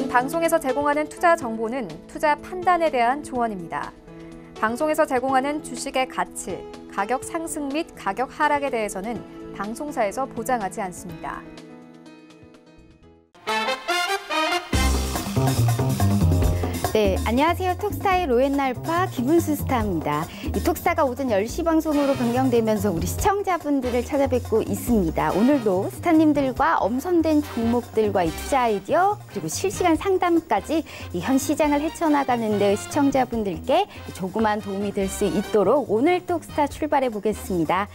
본 방송에서 제공하는 투자 정보는 투자 판단에 대한 조언입니다. 방송에서 제공하는 주식의 가치, 가격 상승 및 가격 하락에 대해서는 방송사에서 보장하지 않습니다. 네, 안녕하세요. 톡스타의 로엔날파 김은수 스타입니다. 이 톡스타가 오전 10시 방송으로 변경되면서 우리 시청자분들을 찾아뵙고 있습니다. 오늘도 스타님들과 엄선된 종목들과 이 투자 아이디어 그리고 실시간 상담까지 이 현 시장을 헤쳐나가는 데 시청자분들께 조그만 도움이 될 수 있도록 오늘 톡스타 출발해 보겠습니다.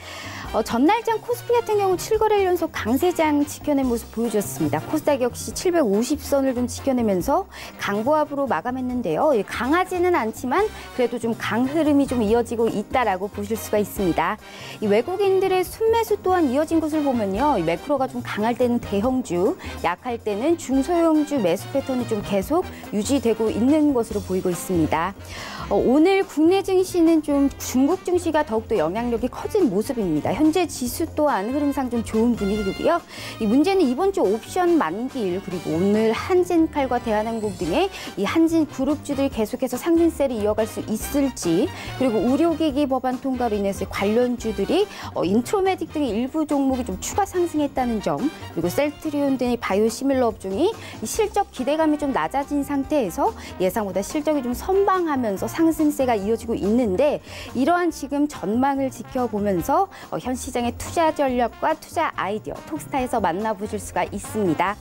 전날장 코스피 같은 경우 7거래일 연속 강세장 지켜낸 모습 보여줬습니다. 코스닥 역시 750선을 좀 지켜내면서 강보합으로 마감했는데요. 강하지는 않지만 그래도 좀 강흐름이 좀 이어지고 있다라고 보실 수가 있습니다. 이 외국인들의 순매수 또한 이어진 것을 보면요. 이 매크로가 좀 강할 때는 대형주, 약할 때는 중소형주 매수 패턴이 좀 계속 유지되고 있는 것으로 보이고 있습니다. 오늘 국내 증시는 좀 중국 증시가 더욱더 영향력이 커진 모습입니다. 현재 지수 또한 흐름상 좀 좋은 분위기고요. 이 문제는 이번 주 옵션 만기일 그리고 오늘 한진칼과 대한항공 등의 이 한진 그룹주들이 계속해서 상승세를 이어갈 수 있을지 그리고 의료기기 법안 통과로 인해서 관련주들이 인트로메딕 등의 일부 종목이 좀 추가 상승했다는 점 그리고 셀트리온 등의 바이오시밀러 업종이 실적 기대감이 좀 낮아진 상태에서 예상보다 실적이 좀 선방하면서 상승세가 이어지고 있는데 이러한 지금 전망을 지켜보면서 현 시장의 투자 전략과 투자 아이디어 톡스타에서 만나보실 수가 있습니다.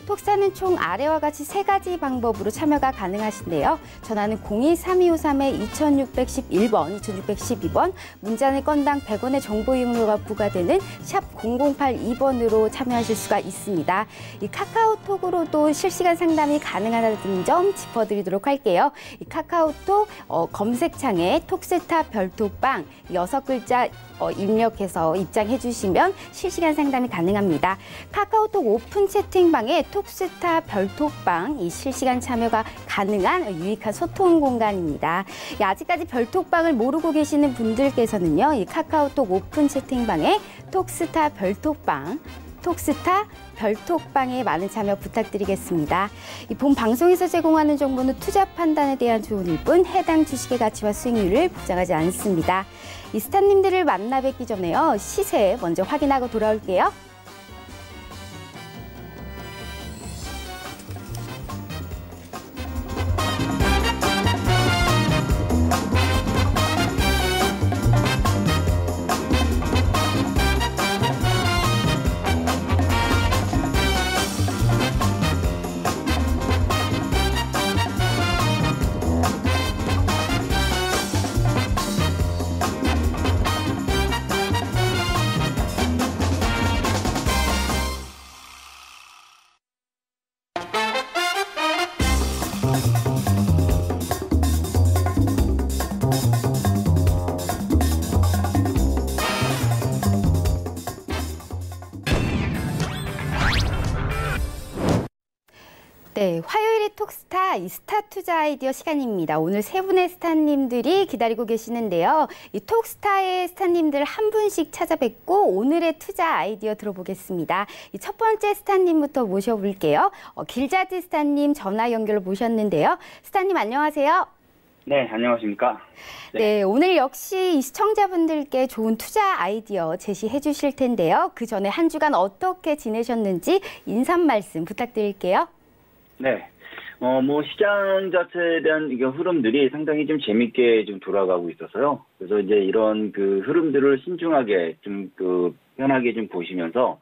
톡스타는 총 아래와 같이 3가지 방법으로 참여가 가능하신데요. 전화는 02-3253-2611번, 2612번, 문자는 건당 100원의 정보 이용료가 부과되는 샵 0082번으로 참여하실 수가 있습니다. 이 카카오톡으로도 실시간 상담이 가능하다는 점 짚어드리도록 할게요. 이 카카오톡 검색창에 톡스타 별톡방 6글자 입력해서 입장해 주시면 실시간 상담이 가능합니다. 카카오톡 오픈 채팅방에 톡스타 별톡방 이 실시간 참여가 가능한 유익한 소통 공간입니다. 아직까지 별톡방을 모르고 계시는 분들께서는요. 이 카카오톡 오픈 채팅방에 톡스타 별톡방 톡스타 별톡방에 많은 참여 부탁드리겠습니다. 본 방송에서 제공하는 정보는 투자 판단에 대한 조언일 뿐 해당 주식의 가치와 수익률을 보장하지 않습니다. 이 스타님들을 만나 뵙기 전에요. 시세 먼저 확인하고 돌아올게요. 네, 화요일의 톡스타 이 스타 투자 아이디어 시간입니다. 오늘 3분의 스타님들이 기다리고 계시는데요. 이 톡스타의 스타님들 한 분씩 찾아뵙고 오늘의 투자 아이디어 들어보겠습니다. 첫 번째 스타님부터 모셔볼게요. 길자지 스타님 전화 연결로 모셨는데요. 스타님 안녕하세요. 네, 안녕하십니까. 네, 오늘 역시 이 시청자분들께 좋은 투자 아이디어 제시해 주실 텐데요. 그 전에 한 주간 어떻게 지내셨는지 인사 말씀 부탁드릴게요. 네, 시장 자체에 대한 이게 흐름들이 상당히 좀 재밌게 좀 돌아가고 있어서요. 그래서 이제 이런 그 흐름들을 신중하게 좀 편하게 좀 보시면서,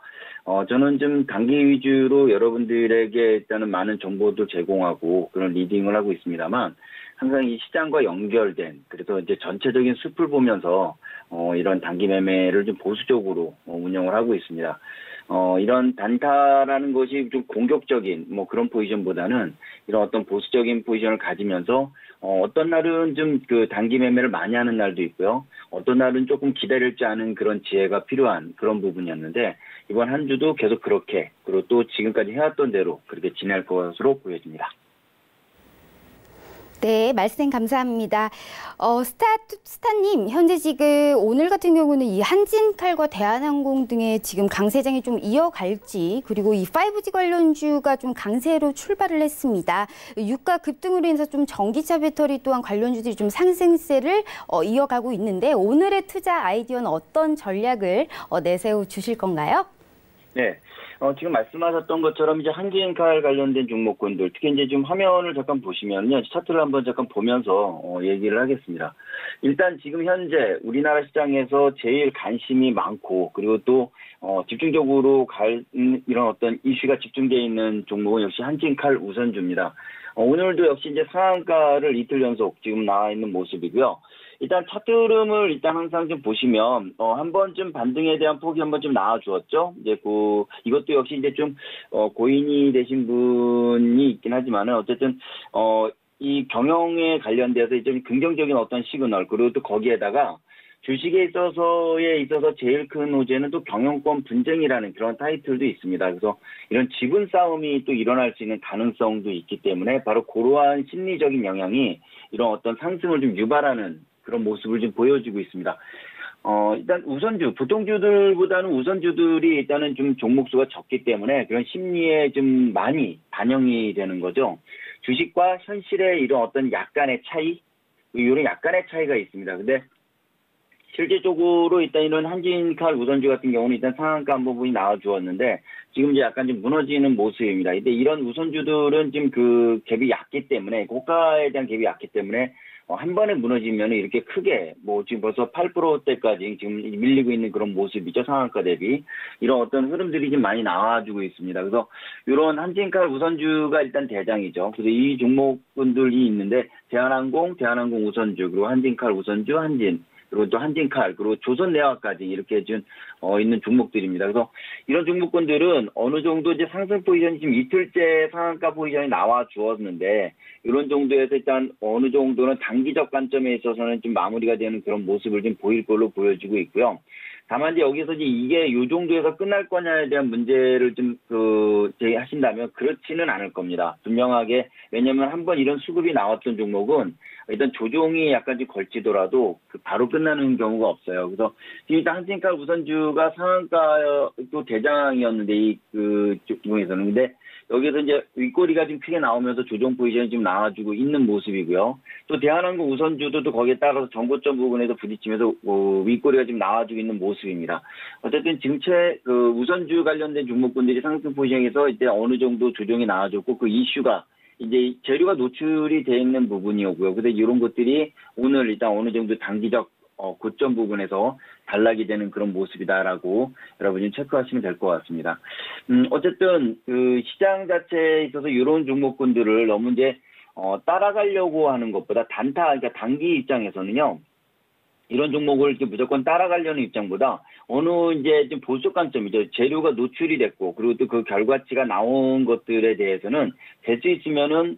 저는 좀 단기 위주로 여러분들에게 일단은 많은 정보도 제공하고 그런 리딩을 하고 있습니다만, 항상 이 시장과 연결된, 그래서 이제 전체적인 숲을 보면서, 이런 단기 매매를 좀 보수적으로 운영을 하고 있습니다. 이런 단타라는 것이 좀 공격적인 그런 포지션보다는 이런 어떤 보수적인 포지션을 가지면서 어떤 날은 좀 단기 매매를 많이 하는 날도 있고요. 어떤 날은 조금 기다릴 줄 아는 그런 지혜가 필요한 그런 부분이었는데 이번 한 주도 계속 그렇게 그리고 또 지금까지 해왔던 대로 그렇게 지낼 것으로 보여집니다. 네, 말씀 감사합니다. 스타님, 현재 지금 오늘 같은 경우는 이 한진칼과 대한항공 등의 지금 강세장이 좀 이어갈지, 그리고 이 5G 관련주가 좀 강세로 출발을 했습니다. 유가 급등으로 인해서 좀 전기차 배터리 또한 관련주들이 좀 상승세를 이어가고 있는데, 오늘의 투자 아이디어는 어떤 전략을 내세워 주실 건가요? 네. 지금 말씀하셨던 것처럼 이제 한진칼 관련된 종목군들, 특히 이제 좀 화면을 잠깐 보시면요. 차트를 한번 잠깐 보면서 얘기를 하겠습니다. 일단 지금 현재 우리나라 시장에서 제일 관심이 많고, 그리고 또 집중적으로 이런 어떤 이슈가 집중되어 있는 종목은 역시 한진칼 우선주입니다. 오늘도 역시 이제 상한가를 이틀 연속 지금 나와 있는 모습이고요. 일단 차트 흐름을 일단 항상 좀 보시면 한 번쯤 반등에 대한 폭이 한 번쯤 나와 주었죠. 이제 이것도 역시 이제 좀 고인이 되신 분이 있긴 하지만은 어쨌든 이 경영에 관련돼서 좀 긍정적인 어떤 시그널, 그리고 또 거기에다가 주식에 있어서 제일 큰 호재는 또 경영권 분쟁이라는 그런 타이틀도 있습니다. 그래서 이런 지분 싸움이 또 일어날 수 있는 가능성도 있기 때문에 바로 그러한 심리적인 영향이 이런 어떤 상승을 좀 유발하는 그런 모습을 좀 보여주고 있습니다. 일단 우선주, 보통주들보다는 우선주들이 일단은 좀 종목수가 적기 때문에 그런 심리에 좀 많이 반영이 되는 거죠. 주식과 현실의 이런 어떤 약간의 차이, 이런 약간의 차이가 있습니다. 근데 실제적으로 일단 이런 한진칼 우선주 같은 경우는 일단 상한가 한 부분이 나와 주었는데 지금 이제 약간 좀 무너지는 모습입니다. 근데 이런 우선주들은 지금 그 갭이 얕기 때문에, 고가에 대한 갭이 얕기 때문에 한 번에 무너지면 이렇게 크게 지금 벌써 8%대까지 지금 밀리고 있는 그런 모습이죠. 상한가 대비. 이런 어떤 흐름들이 좀 많이 나와주고 있습니다. 그래서 이런 한진칼 우선주가 일단 대장이죠. 그래서 이 종목분들이 있는데 대한항공 우선주, 그리고 한진칼 우선주, 한진, 그리고 또 한진칼, 그리고 조선내화까지 이렇게 좀 있는 종목들입니다. 그래서 이런 종목군들은 어느 정도 이제 상승 포지션이 지금 이틀째 상한가 포지션이 나와 주었는데, 이런 정도에서 일단 어느 정도는 단기적 관점에 있어서는 좀 마무리가 되는 그런 모습을 좀 보일 걸로 보여지고 있고요. 다만 이제 여기서 이게 이 정도에서 끝날 거냐에 대한 문제를 좀 제기하신다면 그렇지는 않을 겁니다. 분명하게. 왜냐면 한번 이런 수급이 나왔던 종목은 일단 조정이 약간 좀 걸치더라도 바로 끝나는 경우가 없어요. 그래서 지금 일단 한진칼 우선주가 상한가 또 대장이었는데 이 종목에서는, 근데 여기서 이제 윗꼬리가 좀 크게 나오면서 조정 포지션이 좀 나와주고 있는 모습이고요. 또 대한항공 우선주도 또 거기에 따라서 정고점 부분에서 부딪히면서 윗꼬리가 좀 나와주고 있는 모습입니다. 어쨌든 지금 우선주 관련된 종목군들이 상승 포지션에서 이제 어느 정도 조정이 나와줬고, 그 이슈가 이제 재료가 노출이 돼 있는 부분이었고요. 근데 이런 것들이 오늘 일단 어느 정도 단기적 고점 부분에서 단락이 되는 그런 모습이다라고 여러분이 체크하시면 될 것 같습니다. 어쨌든 그 시장 자체에 있어서 이런 종목군들을 너무 이제 따라가려고 하는 것보다 그러니까 단기 입장에서는요, 이런 종목을 이렇게 무조건 따라가려는 입장보다 어느 이제 좀 보수 관점이죠. 재료가 노출이 됐고, 그리고 또 그 결과치가 나온 것들에 대해서는 될 수 있으면은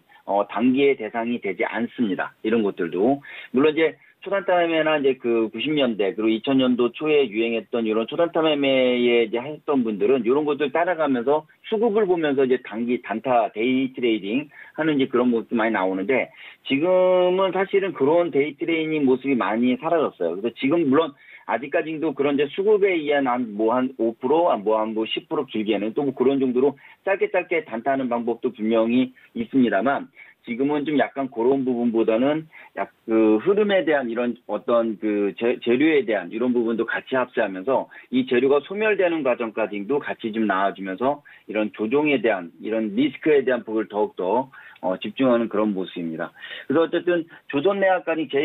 단기의 대상이 되지 않습니다. 이런 것들도 물론 이제 초단타 매매나 이제 그 90년대 그리고 2000년도 초에 유행했던 이런 초단타 매매에 이제 했던 분들은 이런 것들 따라가면서 수급을 보면서 이제 단타 데이 트레이딩 하는 이제 그런 모습이 많이 나오는데, 지금은 사실은 그런 데이 트레이딩 모습이 많이 사라졌어요. 그래서 지금 물론 아직까지도 그런 이제 수급에 의한 한 5%, 10% 길게는 또 그런 정도로 짧게 단타하는 방법도 분명히 있습니다만, 지금은 좀 약간 그런 부분보다는 그 흐름에 대한 이런 어떤 그 재료에 대한 이런 부분도 같이 합세하면서 이 재료가 소멸되는 과정까지도 같이 좀 나와주면서 이런 조정에 대한 이런 리스크에 대한 폭을 더욱더 집중하는 그런 모습입니다. 그래서 어쨌든 조선내화까지도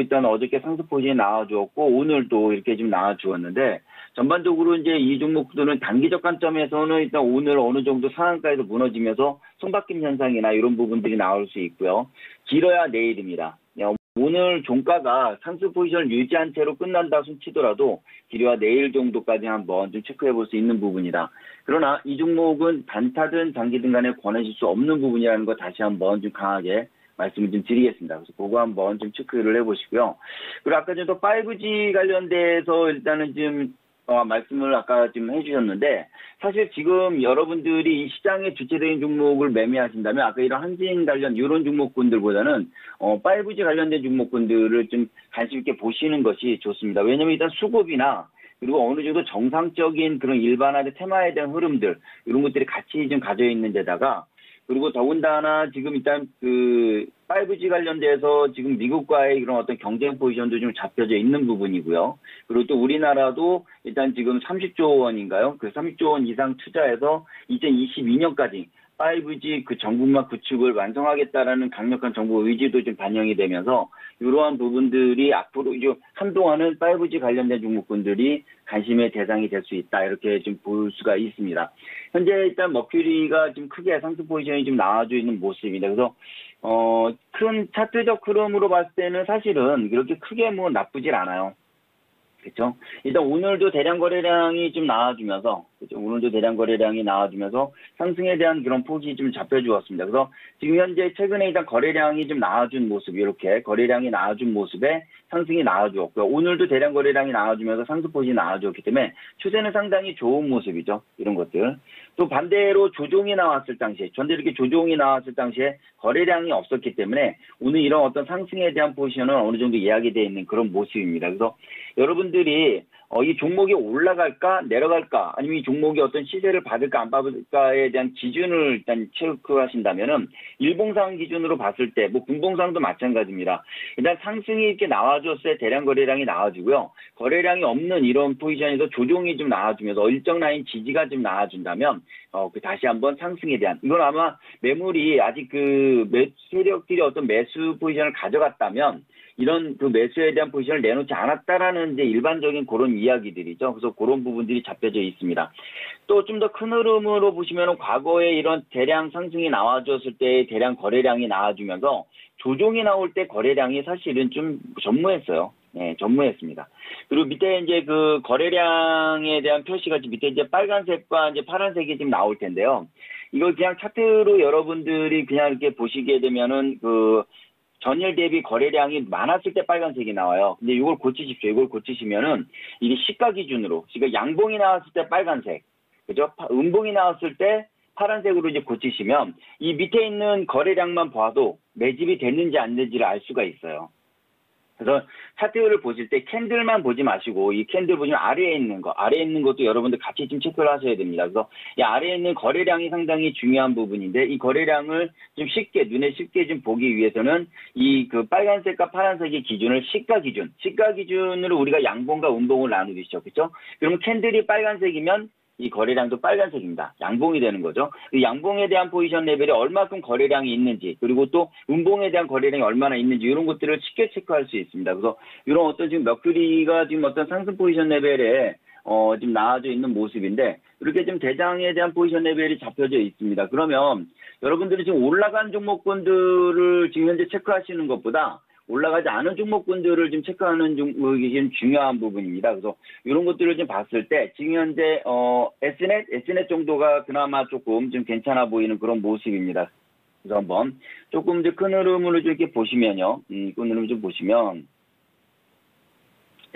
일단 어저께 상승 포지션이 나와주었고, 오늘도 이렇게 좀 나와주었는데, 전반적으로 이제 이 종목들은 단기적 관점에서는 일단 오늘 어느 정도 상한가에서 무너지면서 손바뀜 현상이나 이런 부분들이 나올 수 있고요. 길어야 내일입니다. 오늘 종가가 상승 포지션을 유지한 채로 끝난다 손치더라도 길어야 내일 정도까지 한번 좀 체크해 볼 수 있는 부분이다. 그러나 이 종목은 단타든 장기든 간에 권해질 수 없는 부분이라는 거 다시 한번 좀 강하게 말씀을 좀 드리겠습니다. 그래서 그거 한번 좀 체크를 해보시고요. 그리고 아까 전에 또 5G 관련돼서 일단은 좀 말씀을 아까 지금 해주셨는데, 사실 지금 여러분들이 이 시장의 주체적인 종목을 매매하신다면, 아까 이런 한진 관련 이런 종목군들보다는 5G 관련된 종목군들을 좀 관심 있게 보시는 것이 좋습니다. 왜냐면 일단 수급이나 그리고 어느 정도 정상적인 그런 일반화된 테마에 대한 흐름들, 이런 것들이 같이 좀 가져 있는 데다가, 그리고 더군다나 지금 일단 그 5G 관련돼서 지금 미국과의 이런 어떤 경쟁 포지션도 좀 잡혀져 있는 부분이고요. 그리고 또 우리나라도 일단 지금 30조 원인가요? 그 30조 원 이상 투자해서 2022년까지 5G 그 전국막 구축을 완성하겠다라는 강력한 정부 의지도 좀 반영이 되면서 이러한 부분들이 앞으로 이제 한동안은 5G 관련된 종목군들이 관심의 대상이 될 수 있다. 이렇게 좀 볼 수가 있습니다. 현재 일단 머큐리가 좀 크게 상승 포지션이 좀 나와져 있는 모습입니다. 그래서 큰 차트적 흐름으로 봤을 때는 사실은 그렇게 크게 뭐 나쁘질 않아요. 그렇죠? 일단 오늘도 대량 거래량이 좀 나와주면서, 그렇죠? 오늘도 대량 거래량이 나와주면서 상승에 대한 그런 폭이 좀 잡혀주었습니다. 그래서 지금 현재 최근에 일단 거래량이 좀 나와준 모습, 이렇게 거래량이 나와준 모습에 상승이 나와주었고요. 오늘도 대량 거래량이 나와주면서 상승폭이 나와주었기 때문에 추세는 상당히 좋은 모습이죠. 이런 것들. 또 반대로 조종이 나왔을 당시에, 전대 이렇게 조종이 나왔을 당시에 거래량이 없었기 때문에 오늘 이런 어떤 상승에 대한 포지션은 어느 정도 예약이 되어 있는 그런 모습입니다. 그래서 여러분들이 이 종목이 올라갈까 내려갈까 아니면 이 종목이 어떤 시세를 받을까 안 받을까에 대한 기준을 일단 체크하신다면은 일봉상 기준으로 봤을 때 뭐 분봉상도 마찬가지입니다. 일단 상승이 이렇게 나와줬을 때 대량 거래량이 나와주고요. 거래량이 없는 이런 포지션에서 조종이 좀 나와주면서 일정 라인 지지가 좀 나와준다면 다시 한번 상승에 대한, 이건 아마 매물이 아직 그 세력들이 어떤 매수 포지션을 가져갔다면 이런 그 매수에 대한 포지션을 내놓지 않았다라는 이제 일반적인 그런 이야기들이죠. 그래서 그런 부분들이 잡혀져 있습니다. 또 좀 더 큰 흐름으로 보시면 과거에 이런 대량 상승이 나와줬을 때 대량 거래량이 나와주면서 조종이 나올 때 거래량이 사실은 좀 전무했어요. 네, 전무했습니다. 그리고 밑에 이제 그 거래량에 대한 표시가 밑에 이제 빨간색과 이제 파란색이 지금 나올 텐데요. 이걸 그냥 차트로 여러분들이 그냥 이렇게 보시게 되면은 그 전일 대비 거래량이 많았을 때 빨간색이 나와요. 근데 이걸 고치십시오. 이걸 고치시면은 이게 시가 기준으로, 그러니까 양봉이 나왔을 때 빨간색, 그죠? 음봉이 나왔을 때 파란색으로 이제 고치시면 이 밑에 있는 거래량만 봐도 매집이 됐는지 안 됐는지를 알 수가 있어요. 그래서 차트를 보실 때 캔들만 보지 마시고 이 캔들 보시면 아래에 있는 것도 여러분들 같이 좀 체크를 하셔야 됩니다. 그래서 이 아래에 있는 거래량이 상당히 중요한 부분인데 이 거래량을 좀 눈에 쉽게 좀 보기 위해서는 이 그 빨간색과 파란색의 기준을 시가 기준으로 우리가 양봉과 음봉을 나누시죠. 그렇죠? 그러면 캔들이 빨간색이면 이 거래량도 빨간색입니다. 양봉이 되는 거죠. 이 양봉에 대한 포지션 레벨이 얼마큼 거래량이 있는지, 그리고 또 음봉에 대한 거래량이 얼마나 있는지 이런 것들을 쉽게 체크할 수 있습니다. 그래서 이런 어떤 지금 머큐리가 지금 어떤 상승 포지션 레벨에 지금 나와져 있는 모습인데 이렇게 좀 대장에 대한 포지션 레벨이 잡혀져 있습니다. 그러면 여러분들이 지금 올라간 종목군들을 지금 현재 체크하시는 것보다 올라가지 않은 종목군들을 좀 체크하는 종목이 좀 중요한 부분입니다. 그래서 이런 것들을 좀 봤을 때 지금 현재 Snet 정도가 그나마 조금 좀 괜찮아 보이는 그런 모습입니다. 그래서 한번 조금 더 큰 흐름으로 좀 이렇게 보시면요, 큰 흐름 좀 보시면.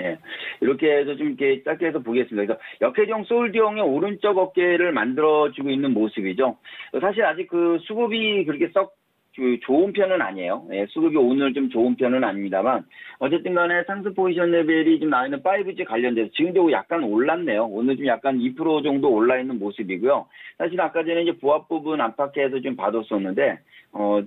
예, 이렇게 해서 좀 이렇게 짧게 해서 보겠습니다. 그래서 역회종 솔드형의 오른쪽 어깨를 만들어주고 있는 모습이죠. 사실 아직 그 수급이 그렇게 썩 좋은 편은 아니에요. 예, 수급이 오늘 좀 좋은 편은 아닙니다만 어쨌든 간에 상승 포지션 레벨이 좀 나와 있는 5G 관련돼서 지금도 약간 올랐네요. 오늘 좀 약간 2% 정도 올라 있는 모습이고요. 사실 아까 전에 이제 부합 부분 안팎에서 좀 봐뒀었는데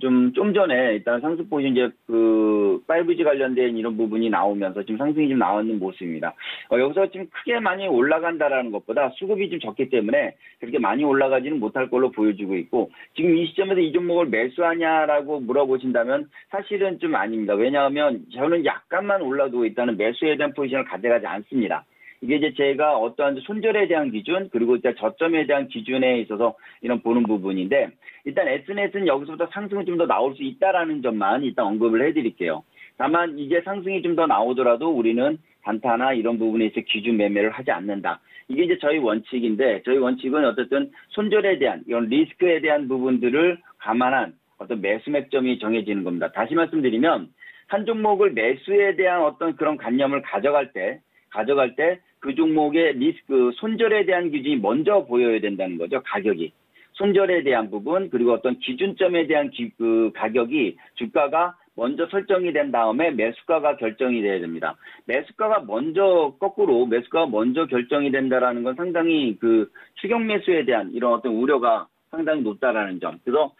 좀 전에 일단 상승 포지션 이제 그 5G 관련된 이런 부분이 나오면서 지금 상승이 좀 나오는 모습입니다. 여기서 지금 크게 많이 올라간다라는 것보다 수급이 좀 적기 때문에 그렇게 많이 올라가지는 못할 걸로 보여지고 있고 지금 이 시점에서 이 종목을 매수하냐라고 물어보신다면 사실은 좀 아닙니다. 왜냐하면 저는 약간만 올라도 일단은 매수에 대한 포지션을 가져가지 않습니다. 이게 이제 제가 어떠한 손절에 대한 기준 그리고 일단 저점에 대한 기준에 있어서 이런 보는 부분인데 일단 S넷은 여기서부터 상승은 좀 더 나올 수 있다라는 점만 일단 언급을 해드릴게요. 다만 이제 상승이 좀 더 나오더라도 우리는 단타나 이런 부분에 있어 기준 매매를 하지 않는다. 이게 이제 저희 원칙인데 저희 원칙은 어쨌든 손절에 대한 이런 리스크에 대한 부분들을 감안한 어떤 매수 맥점이 정해지는 겁니다. 다시 말씀드리면 한 종목을 매수에 대한 어떤 그런 관념을 가져갈 때 그 그 종목의 리스크, 손절에 대한 기준이 먼저 보여야 된다는 거죠. 가격이. 손절에 대한 부분, 그리고 어떤 기준점에 대한 그 가격이 주가가 먼저 설정이 된 다음에 매수가가 결정이 돼야 됩니다. 매수가가 먼저, 거꾸로 매수가가 먼저 결정이 된다라는 건 상당히 그 추격 매수에 대한 이런 어떤 우려가 상당히 높다라는 점. 그래서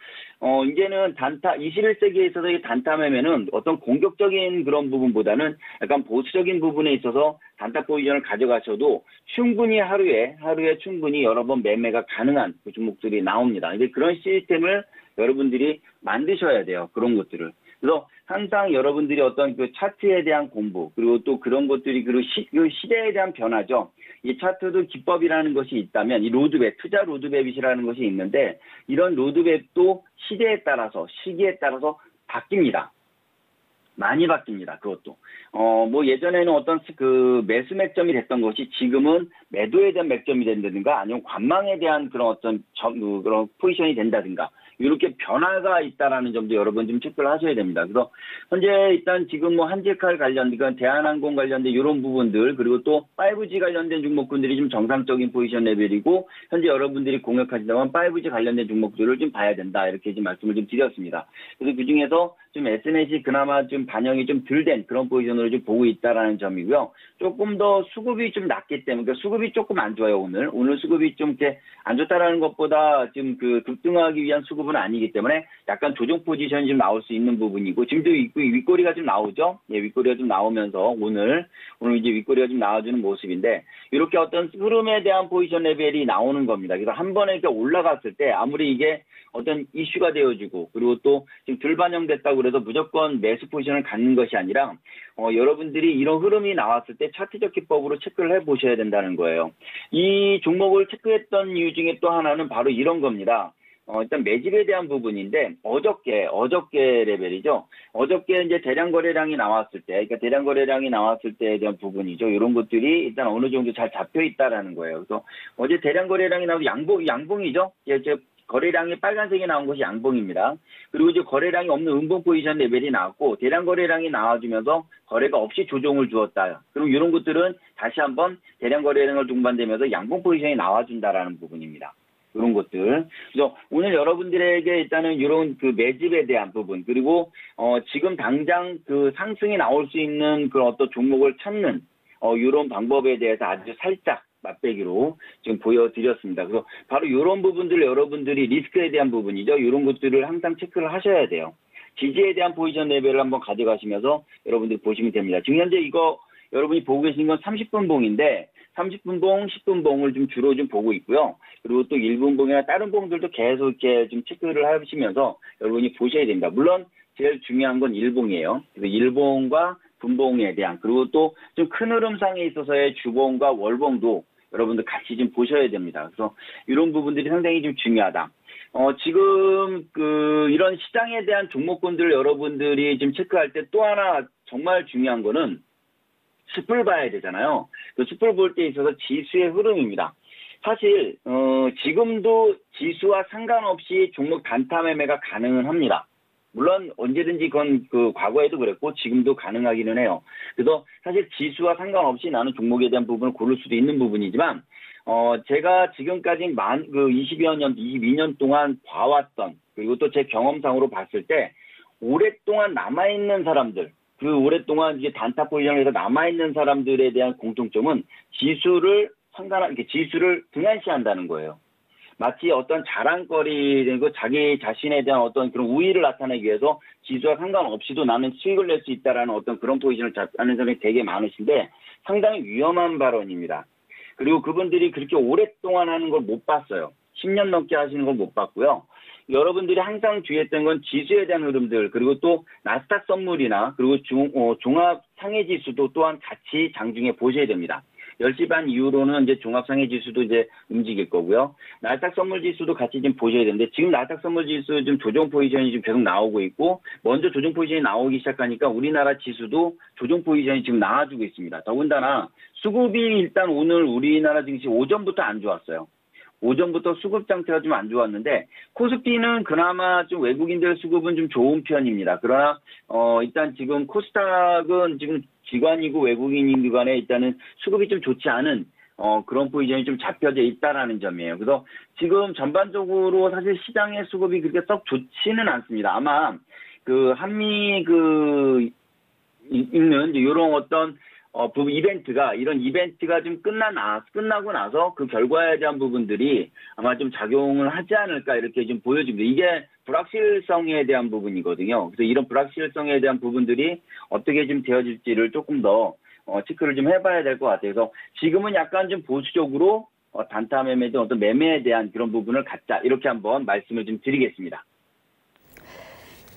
이제는 단타 21세기에 있어서 이 단타 매매는 어떤 공격적인 그런 부분보다는 약간 보수적인 부분에 있어서 단타 포지션을 가져가셔도 충분히 하루에 충분히 여러 번 매매가 가능한 그 종목들이 나옵니다. 이제 그런 시스템을 여러분들이 만드셔야 돼요. 그런 것들을. 그래서 항상 여러분들이 어떤 그 차트에 대한 공부, 그리고 또 그런 것들이, 그리고 그 시대에 대한 변화죠. 이 차트도 기법이라는 것이 있다면, 이 로드맵, 투자 로드맵이라는 것이 있는데, 이런 로드맵도 시대에 따라서, 시기에 따라서 바뀝니다. 많이 바뀝니다. 그것도. 뭐 예전에는 어떤 그 매수 맥점이 됐던 것이 지금은 매도에 대한 맥점이 된다든가 아니면 관망에 대한 그런 어떤 그런 포지션이 된다든가 이렇게 변화가 있다라는 점도 여러분 좀 체크를 하셔야 됩니다. 그래서 현재 일단 지금 뭐 한질칼 관련된, 그러니까 대한항공 관련된 이런 부분들, 그리고 또 5G 관련된 종목군들이 좀 정상적인 포지션 레벨이고, 현재 여러분들이 공략하신다면 5G 관련된 종목들을 좀 봐야 된다, 이렇게 좀 말씀을 좀 드렸습니다. 그래서 그 중에서 좀 SNS이 그나마 좀 반영이 좀 덜 된 그런 포지션으로 좀 보고 있다라는 점이고요. 조금 더 수급이 좀 낮기 때문에, 그러니까 수급이 조금 안 좋아요, 오늘 수급이 좀 이렇게 안 좋다라는 것보다 지금 그 급등하기 위한 수급은 아니기 때문에 약간 조정 포지션이 좀 나올 수 있는 부분이고, 지금도 윗꼬리가 좀 나오죠. 예, 윗꼬리가 좀 나오면서 오늘 이제 윗꼬리가 좀 나와주는 모습인데, 이렇게 어떤 흐름에 대한 포지션 레벨이 나오는 겁니다. 그래서 한 번에 이렇게 올라갔을 때 아무리 이게 어떤 이슈가 되어지고, 그리고 또 지금 덜 반영됐다고 그래서 무조건 매수 포지션을 갖는 것이 아니라, 여러분들이 이런 흐름이 나왔을 때 차트적 기법으로 체크를 해 보셔야 된다는 거예요. 이 종목을 체크했던 이유 중에 또 하나는 바로 이런 겁니다. 일단 매집에 대한 부분인데, 어저께 레벨이죠. 어저께 이제 대량 거래량이 나왔을 때, 그러니까 대량 거래량이 나왔을 때에 대한 부분이죠. 이런 것들이 일단 어느 정도 잘 잡혀 있다라는 거예요. 그래서 어제 대량 거래량이 나오고 양봉이죠. 이제 거래량이 빨간색이 나온 것이 양봉입니다. 그리고 이제 거래량이 없는 음봉 포지션 레벨이 나왔고, 대량 거래량이 나와주면서 거래가 없이 조정을 주었다. 그럼 이런 것들은 다시 한번 대량 거래량을 동반되면서 양봉 포지션이 나와준다라는 부분입니다. 이런 것들. 그래서 오늘 여러분들에게 일단은 이런 그 매집에 대한 부분, 그리고 지금 당장 그 상승이 나올 수 있는 그런 어떤 종목을 찾는 이런 방법에 대해서 아주 살짝 맛배기로 지금 보여드렸습니다. 그래서 바로 이런 부분들 여러분들이 리스크에 대한 부분이죠. 이런 것들을 항상 체크를 하셔야 돼요. 지지에 대한 포지션 레벨을 한번 가져가시면서 여러분들이 보시면 됩니다. 지금 현재 이거 여러분이 보고 계신 건 30분 봉인데, 30분 봉, 10분 봉을 좀 주로 좀 보고 있고요. 그리고 또 1분 봉이나 다른 봉들도 계속 이렇게 좀 체크를 하시면서 여러분이 보셔야 됩니다. 물론 제일 중요한 건 1봉이에요. 그래서 1봉과 분봉에 대한, 그리고 또 좀 큰 흐름상에 있어서의 주봉과 월봉도 여러분들 같이 좀 보셔야 됩니다. 그래서 이런 부분들이 상당히 좀 중요하다. 지금 이런 시장에 대한 종목군들 여러분들이 지금 체크할 때 또 하나 정말 중요한 거는 숲을 봐야 되잖아요. 그 숲을 볼 때 있어서 지수의 흐름입니다. 사실 지금도 지수와 상관없이 종목 단타 매매가 가능은 합니다. 물론 언제든지 그건 그 과거에도 그랬고 지금도 가능하기는 해요. 그래서 사실 지수와 상관없이 나는 종목에 대한 부분을 고를 수도 있는 부분이지만, 제가 지금까지 22년 동안 봐왔던, 그리고 또 제 경험상으로 봤을 때 오랫동안 남아있는 사람들, 그 오랫동안 이제 단타 포지션에서 남아있는 사람들에 대한 공통점은 지수를 등한시한다는 거예요. 마치 어떤 자랑거리, 그리고 자기 자신에 대한 어떤 그런 우위를 나타내기 위해서 지수와 상관없이도 나는 수익을 낼 수 있다라는 어떤 그런 포지션을 잡는 사람이 되게 많으신데 상당히 위험한 발언입니다. 그리고 그분들이 그렇게 오랫동안 하는 걸 못 봤어요. 10년 넘게 하시는 걸 못 봤고요. 여러분들이 항상 주의했던 건 지수에 대한 흐름들, 그리고 또 나스닥 선물이나 그리고 종합 상해 지수도 또한 같이 장중에 보셔야 됩니다. 10시 반 이후로는 이제 종합 상해 지수도 이제 움직일 거고요. 나스닥 선물 지수도 같이 좀 보셔야 되는데, 지금 나스닥 선물 지수 좀 조정 포지션이 지금 계속 나오고 있고, 먼저 조정 포지션이 나오기 시작하니까 우리나라 지수도 조정 포지션이 지금 나와주고 있습니다. 더군다나 수급이 일단 오늘 우리나라 증시 오전부터 안 좋았어요. 오전부터 수급 상태가 좀 안 좋았는데 코스피는 그나마 좀 외국인들 수급은 좀 좋은 편입니다. 그러나 일단 지금 코스닥은 지금 기관이고 외국인이고 간에 일단은 수급이 좀 좋지 않은 그런 포지션이 좀 잡혀져 있다라는 점이에요. 그래서 지금 전반적으로 사실 시장의 수급이 그렇게 썩 좋지는 않습니다. 아마 그 한미 있는 이런 어떤 이런 이벤트가 좀 끝나고 나서 그 결과에 대한 부분들이 아마 좀 작용을 하지 않을까 이렇게 좀 보여집니다. 이게 불확실성에 대한 부분이거든요. 그래서 이런 불확실성에 대한 부분들이 어떻게 좀 되어질지를 조금 더 체크를 좀 해봐야 될 것 같아요. 그래서 지금은 약간 좀 보수적으로 단타 매매든 어떤 매매에 대한 그런 부분을 갖자 이렇게 한번 말씀을 좀 드리겠습니다.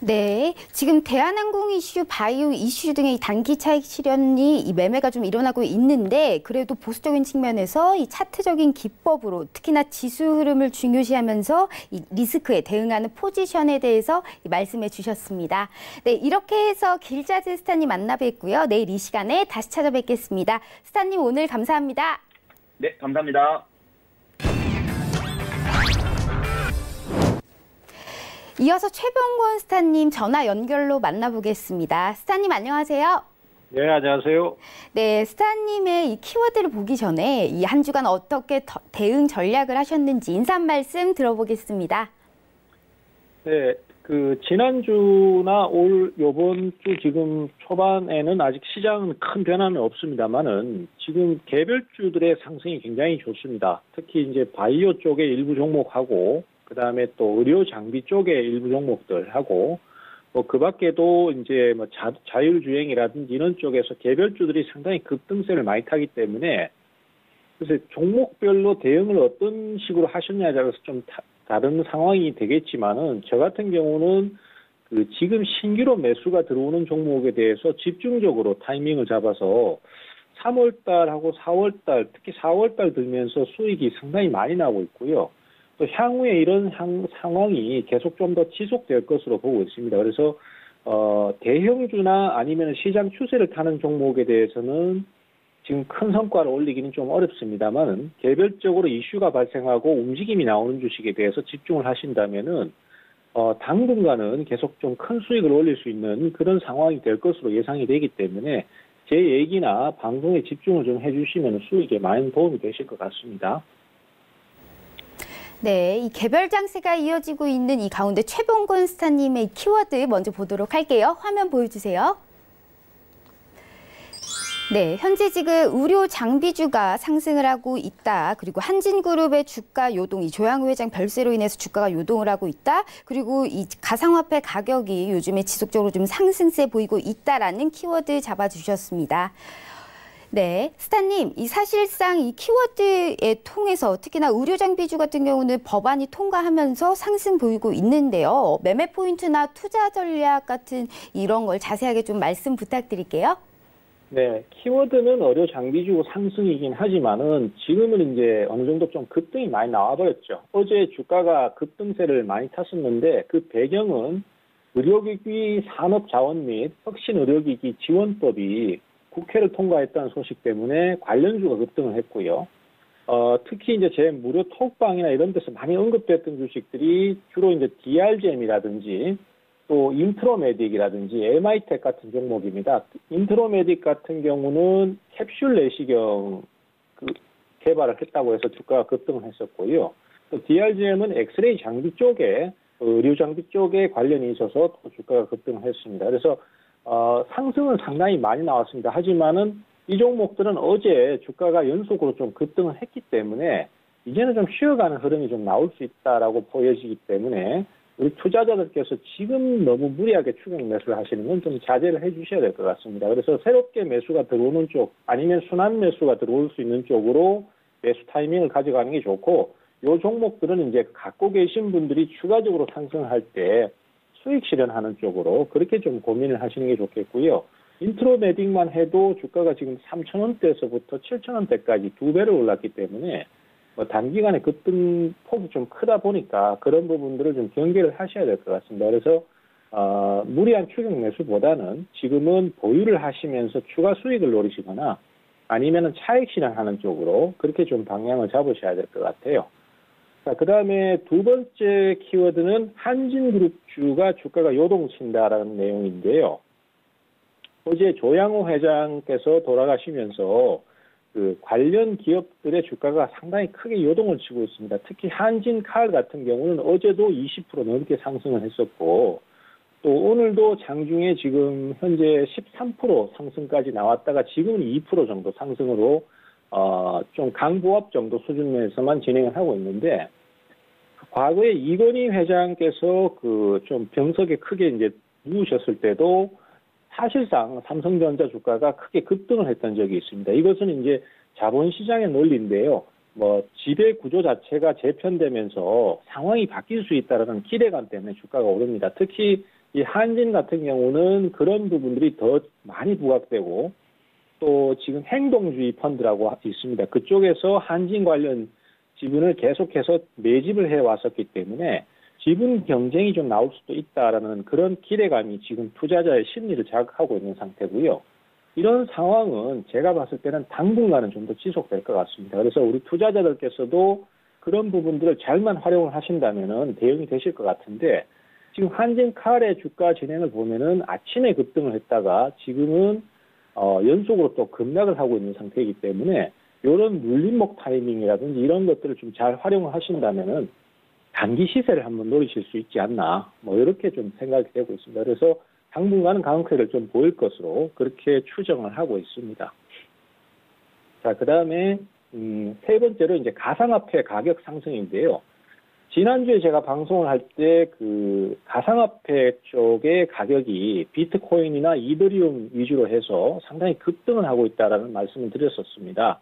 네, 지금 대한항공 이슈, 바이오 이슈 등의 단기 차익 실현이 이 매매가 좀 일어나고 있는데 그래도 보수적인 측면에서 이 차트적인 기법으로 특히나 지수 흐름을 중요시하면서 이 리스크에 대응하는 포지션에 대해서 말씀해 주셨습니다. 네, 이렇게 해서 길자즈 스타님 만나 뵙고요. 내일 이 시간에 다시 찾아뵙겠습니다. 스타님 오늘 감사합니다. 네, 감사합니다. 이어서 최병권 스타님 전화 연결로 만나보겠습니다. 스타님 안녕하세요. 네, 안녕하세요. 네, 스타님의 이 키워드를 보기 전에 이 한 주간 어떻게 대응 전략을 하셨는지 인사 한 말씀 들어보겠습니다. 네, 지난주나 요번 주 지금 초반에는 아직 시장은 큰 변화는 없습니다만은 지금 개별주들의 상승이 굉장히 좋습니다. 특히 이제 바이오 쪽의 일부 종목하고 그다음에 또 의료 장비 쪽의 일부 종목들하고 그 밖에도 이제 자율주행이라든지 이런 쪽에서 개별주들이 상당히 급등세를 많이 타기 때문에 그래서 종목별로 대응을 어떤 식으로 하셨냐에 따라서 좀 다른 상황이 되겠지만은 저 같은 경우는 지금 신규로 매수가 들어오는 종목에 대해서 집중적으로 타이밍을 잡아서 3월달하고 4월달 특히 4월달 들면서 수익이 상당히 많이 나고 있고요. 또 향후에 이런 상황이 계속 좀 더 지속될 것으로 보고 있습니다. 그래서 대형주나 아니면 시장 추세를 타는 종목에 대해서는 지금 큰 성과를 올리기는 좀 어렵습니다만 개별적으로 이슈가 발생하고 움직임이 나오는 주식에 대해서 집중을 하신다면은 당분간은 계속 좀 큰 수익을 올릴 수 있는 그런 상황이 될 것으로 예상이 되기 때문에 제 얘기나 방송에 집중을 좀 해주시면 수익에 많은 도움이 되실 것 같습니다. 네, 이 개별 장세가 이어지고 있는 이 가운데 최병권 스타님의 키워드 먼저 보도록 할게요. 화면 보여주세요. 네, 현재 지금 의료 장비주가 상승을 하고 있다. 그리고 한진그룹의 주가 요동이 조양우 회장 별세로 인해서 주가가 요동을 하고 있다. 그리고 이 가상화폐 가격이 요즘에 지속적으로 좀 상승세 보이고 있다라는 키워드 잡아주셨습니다. 네, 스타님, 사실상 이 키워드에 통해서 특히나 의료장비주 같은 경우는 법안이 통과하면서 상승 보이고 있는데요. 매매 포인트나 투자 전략 같은 이런 걸 자세하게 좀 말씀 부탁드릴게요. 네, 키워드는 의료장비주 상승이긴 하지만은 지금은 이제 어느 정도 좀 급등이 많이 나와버렸죠. 어제 주가가 급등세를 많이 탔었는데 그 배경은 의료기기 산업자원 및 혁신의료기기 지원법이 국회를 통과했다는 소식 때문에 관련주가 급등을 했고요. 특히 이제 제 무료 톡방이나 이런 데서 많이 언급됐던 주식들이 주로 이제 DRGM이라든지 또 인트로메딕이라든지 MI텍 같은 종목입니다. 인트로메딕 같은 경우는 캡슐 내시경 개발을 했다고 해서 주가가 급등을 했었고요. 또 DRGM은 엑스레이 장비 쪽에 의료 장비 쪽에 관련이 있어서 또 주가가 급등을 했습니다. 그래서 상승은 상당히 많이 나왔습니다. 하지만은 이 종목들은 어제 주가가 연속으로 좀 급등을 했기 때문에 이제는 좀 쉬어가는 흐름이 좀 나올 수 있다라고 보여지기 때문에 우리 투자자들께서 지금 너무 무리하게 추격 매수를 하시는 건 좀 자제를 해 주셔야 될 것 같습니다. 그래서 새롭게 매수가 들어오는 쪽 아니면 순환 매수가 들어올 수 있는 쪽으로 매수 타이밍을 가져가는 게 좋고 이 종목들은 이제 갖고 계신 분들이 추가적으로 상승할 때 수익 실현하는 쪽으로 그렇게 좀 고민을 하시는 게 좋겠고요. 인트로메딕만 해도 주가가 지금 3,000원대에서부터 7,000원대까지 2배를 올랐기 때문에 단기간에 급등 폭이 좀 크다 보니까 그런 부분들을 좀 경계를 하셔야 될 것 같습니다. 그래서 무리한 추격 매수보다는 지금은 보유를 하시면서 추가 수익을 노리시거나 아니면은 차익 실현하는 쪽으로 그렇게 좀 방향을 잡으셔야 될 것 같아요. 자, 그 다음에 두 번째 키워드는 한진그룹주가 주가가 요동친다라는 내용인데요. 어제 조양호 회장께서 돌아가시면서 그 관련 기업들의 주가가 상당히 크게 요동을 치고 있습니다. 특히 한진칼 같은 경우는 어제도 20% 넘게 상승을 했었고, 또 오늘도 장중에 지금 현재 13% 상승까지 나왔다가 지금은 2% 정도 상승으로 좀 강보합 정도 수준에서만 진행을 하고 있는데, 과거에 이건희 회장께서 그 좀 병석에 크게 이제 누우셨을 때도 사실상 삼성전자 주가가 크게 급등을 했던 적이 있습니다. 이것은 이제 자본시장의 논리인데요. 뭐 지배 구조 자체가 재편되면서 상황이 바뀔 수 있다는 기대감 때문에 주가가 오릅니다. 특히 이 한진 같은 경우는 그런 부분들이 더 많이 부각되고, 또 지금 행동주의 펀드라고 있습니다. 그쪽에서 한진 관련 지분을 계속해서 매집을 해왔었기 때문에 지분 경쟁이 좀 나올 수도 있다라는 그런 기대감이 지금 투자자의 심리를 자극하고 있는 상태고요. 이런 상황은 제가 봤을 때는 당분간은 좀 더 지속될 것 같습니다. 그래서 우리 투자자들께서도 그런 부분들을 잘만 활용을 하신다면은 대응이 되실 것 같은데, 지금 한진칼의 주가 진행을 보면은 아침에 급등을 했다가 지금은 연속으로 또 급락을 하고 있는 상태이기 때문에 이런 물림목 타이밍이라든지 이런 것들을 좀 잘 활용을 하신다면은 단기 시세를 한번 노리실 수 있지 않나, 뭐 이렇게 좀 생각이 되고 있습니다. 그래서 당분간은 강세를 좀 보일 것으로 그렇게 추정을 하고 있습니다. 자, 그 다음에 세 번째로 이제 가상화폐 가격 상승인데요. 지난주에 제가 방송을 할 때 그 가상화폐 쪽의 가격이 비트코인이나 이더리움 위주로 해서 상당히 급등을 하고 있다라는 말씀을 드렸었습니다.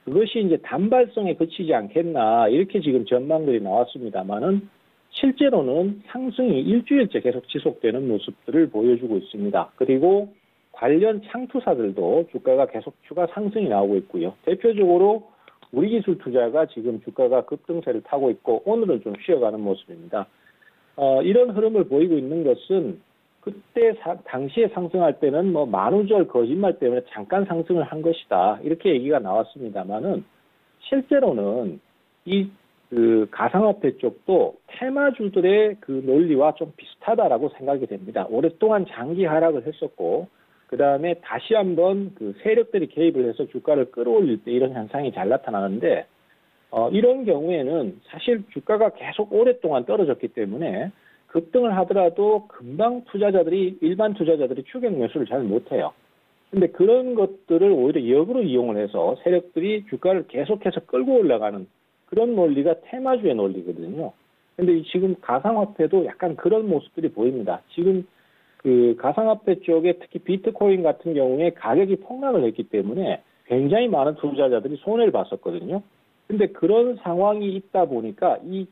그것이 이제 단발성에 그치지 않겠나, 이렇게 지금 전망들이 나왔습니다만은 실제로는 상승이 일주일째 계속 지속되는 모습들을 보여주고 있습니다. 그리고 관련 창투사들도 주가가 계속 추가 상승이 나오고 있고요. 대표적으로 우리기술투자가 지금 주가가 급등세를 타고 있고 오늘은 좀 쉬어가는 모습입니다. 이런 흐름을 보이고 있는 것은 그때 당시에 상승할 때는 뭐 만우절 거짓말 때문에 잠깐 상승을 한 것이다, 이렇게 얘기가 나왔습니다만은 실제로는 그 가상화폐 쪽도 테마주들의 그 논리와 좀 비슷하다라고 생각이 됩니다. 오랫동안 장기 하락을 했었고, 그 다음에 다시 한번 그 세력들이 개입을 해서 주가를 끌어올릴 때 이런 현상이 잘 나타나는데, 이런 경우에는 사실 주가가 계속 오랫동안 떨어졌기 때문에 급등을 하더라도 금방 일반 투자자들이 추격 매수를 잘 못해요. 근데 그런 것들을 오히려 역으로 이용을 해서 세력들이 주가를 계속해서 끌고 올라가는 그런 논리가 테마주의 논리거든요. 근데 지금 가상화폐도 약간 그런 모습들이 보입니다. 지금 그 가상화폐 쪽에 특히 비트코인 같은 경우에 가격이 폭락을 했기 때문에 굉장히 많은 투자자들이 손해를 봤었거든요. 근데 그런 상황이 있다 보니까 이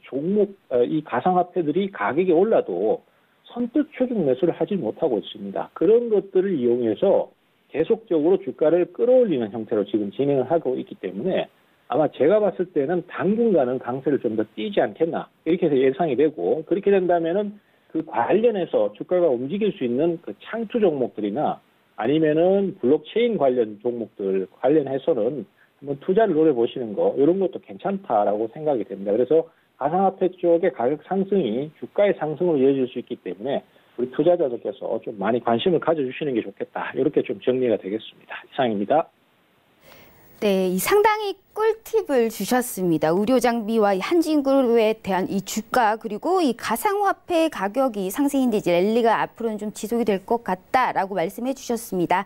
가상화폐들이 가격이 올라도 선뜻 추격 매수를 하지 못하고 있습니다. 그런 것들을 이용해서 계속적으로 주가를 끌어올리는 형태로 지금 진행을 하고 있기 때문에 아마 제가 봤을 때는 당분간은 강세를 좀 더 띄지 않겠나, 이렇게 해서 예상이 되고, 그렇게 된다면은 그 관련해서 주가가 움직일 수 있는 그 창투 종목들이나 아니면은 블록체인 관련 종목들 관련해서는 한번 투자를 노려보시는 거, 이런 것도 괜찮다라고 생각이 됩니다. 그래서 가상화폐 쪽의 가격 상승이 주가의 상승으로 이어질 수 있기 때문에 우리 투자자들께서 좀 많이 관심을 가져주시는 게 좋겠다, 이렇게 좀 정리가 되겠습니다. 이상입니다. 네, 이 상당히 꿀팁을 주셨습니다. 의료 장비와 한진그룹에 대한 이 주가, 그리고 이 가상화폐 가격이 상승인데 이제 랠리가 앞으로는 좀 지속이 될 것 같다라고 말씀해 주셨습니다.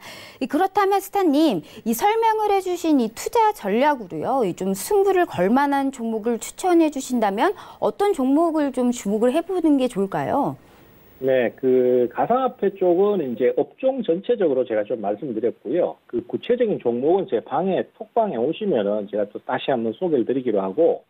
그렇다면 스타님, 이 설명을 해주신 이 투자 전략으로요, 좀 승부를 걸 만한 종목을 추천해 주신다면 어떤 종목을 좀 주목을 해보는 게 좋을까요? 네, 그 가상화폐 쪽은 이제 업종 전체적으로 제가 좀 말씀드렸고요. 그 구체적인 종목은 제 톡방에 오시면은 제가 또 다시 한번 소개를 드리기로 하고,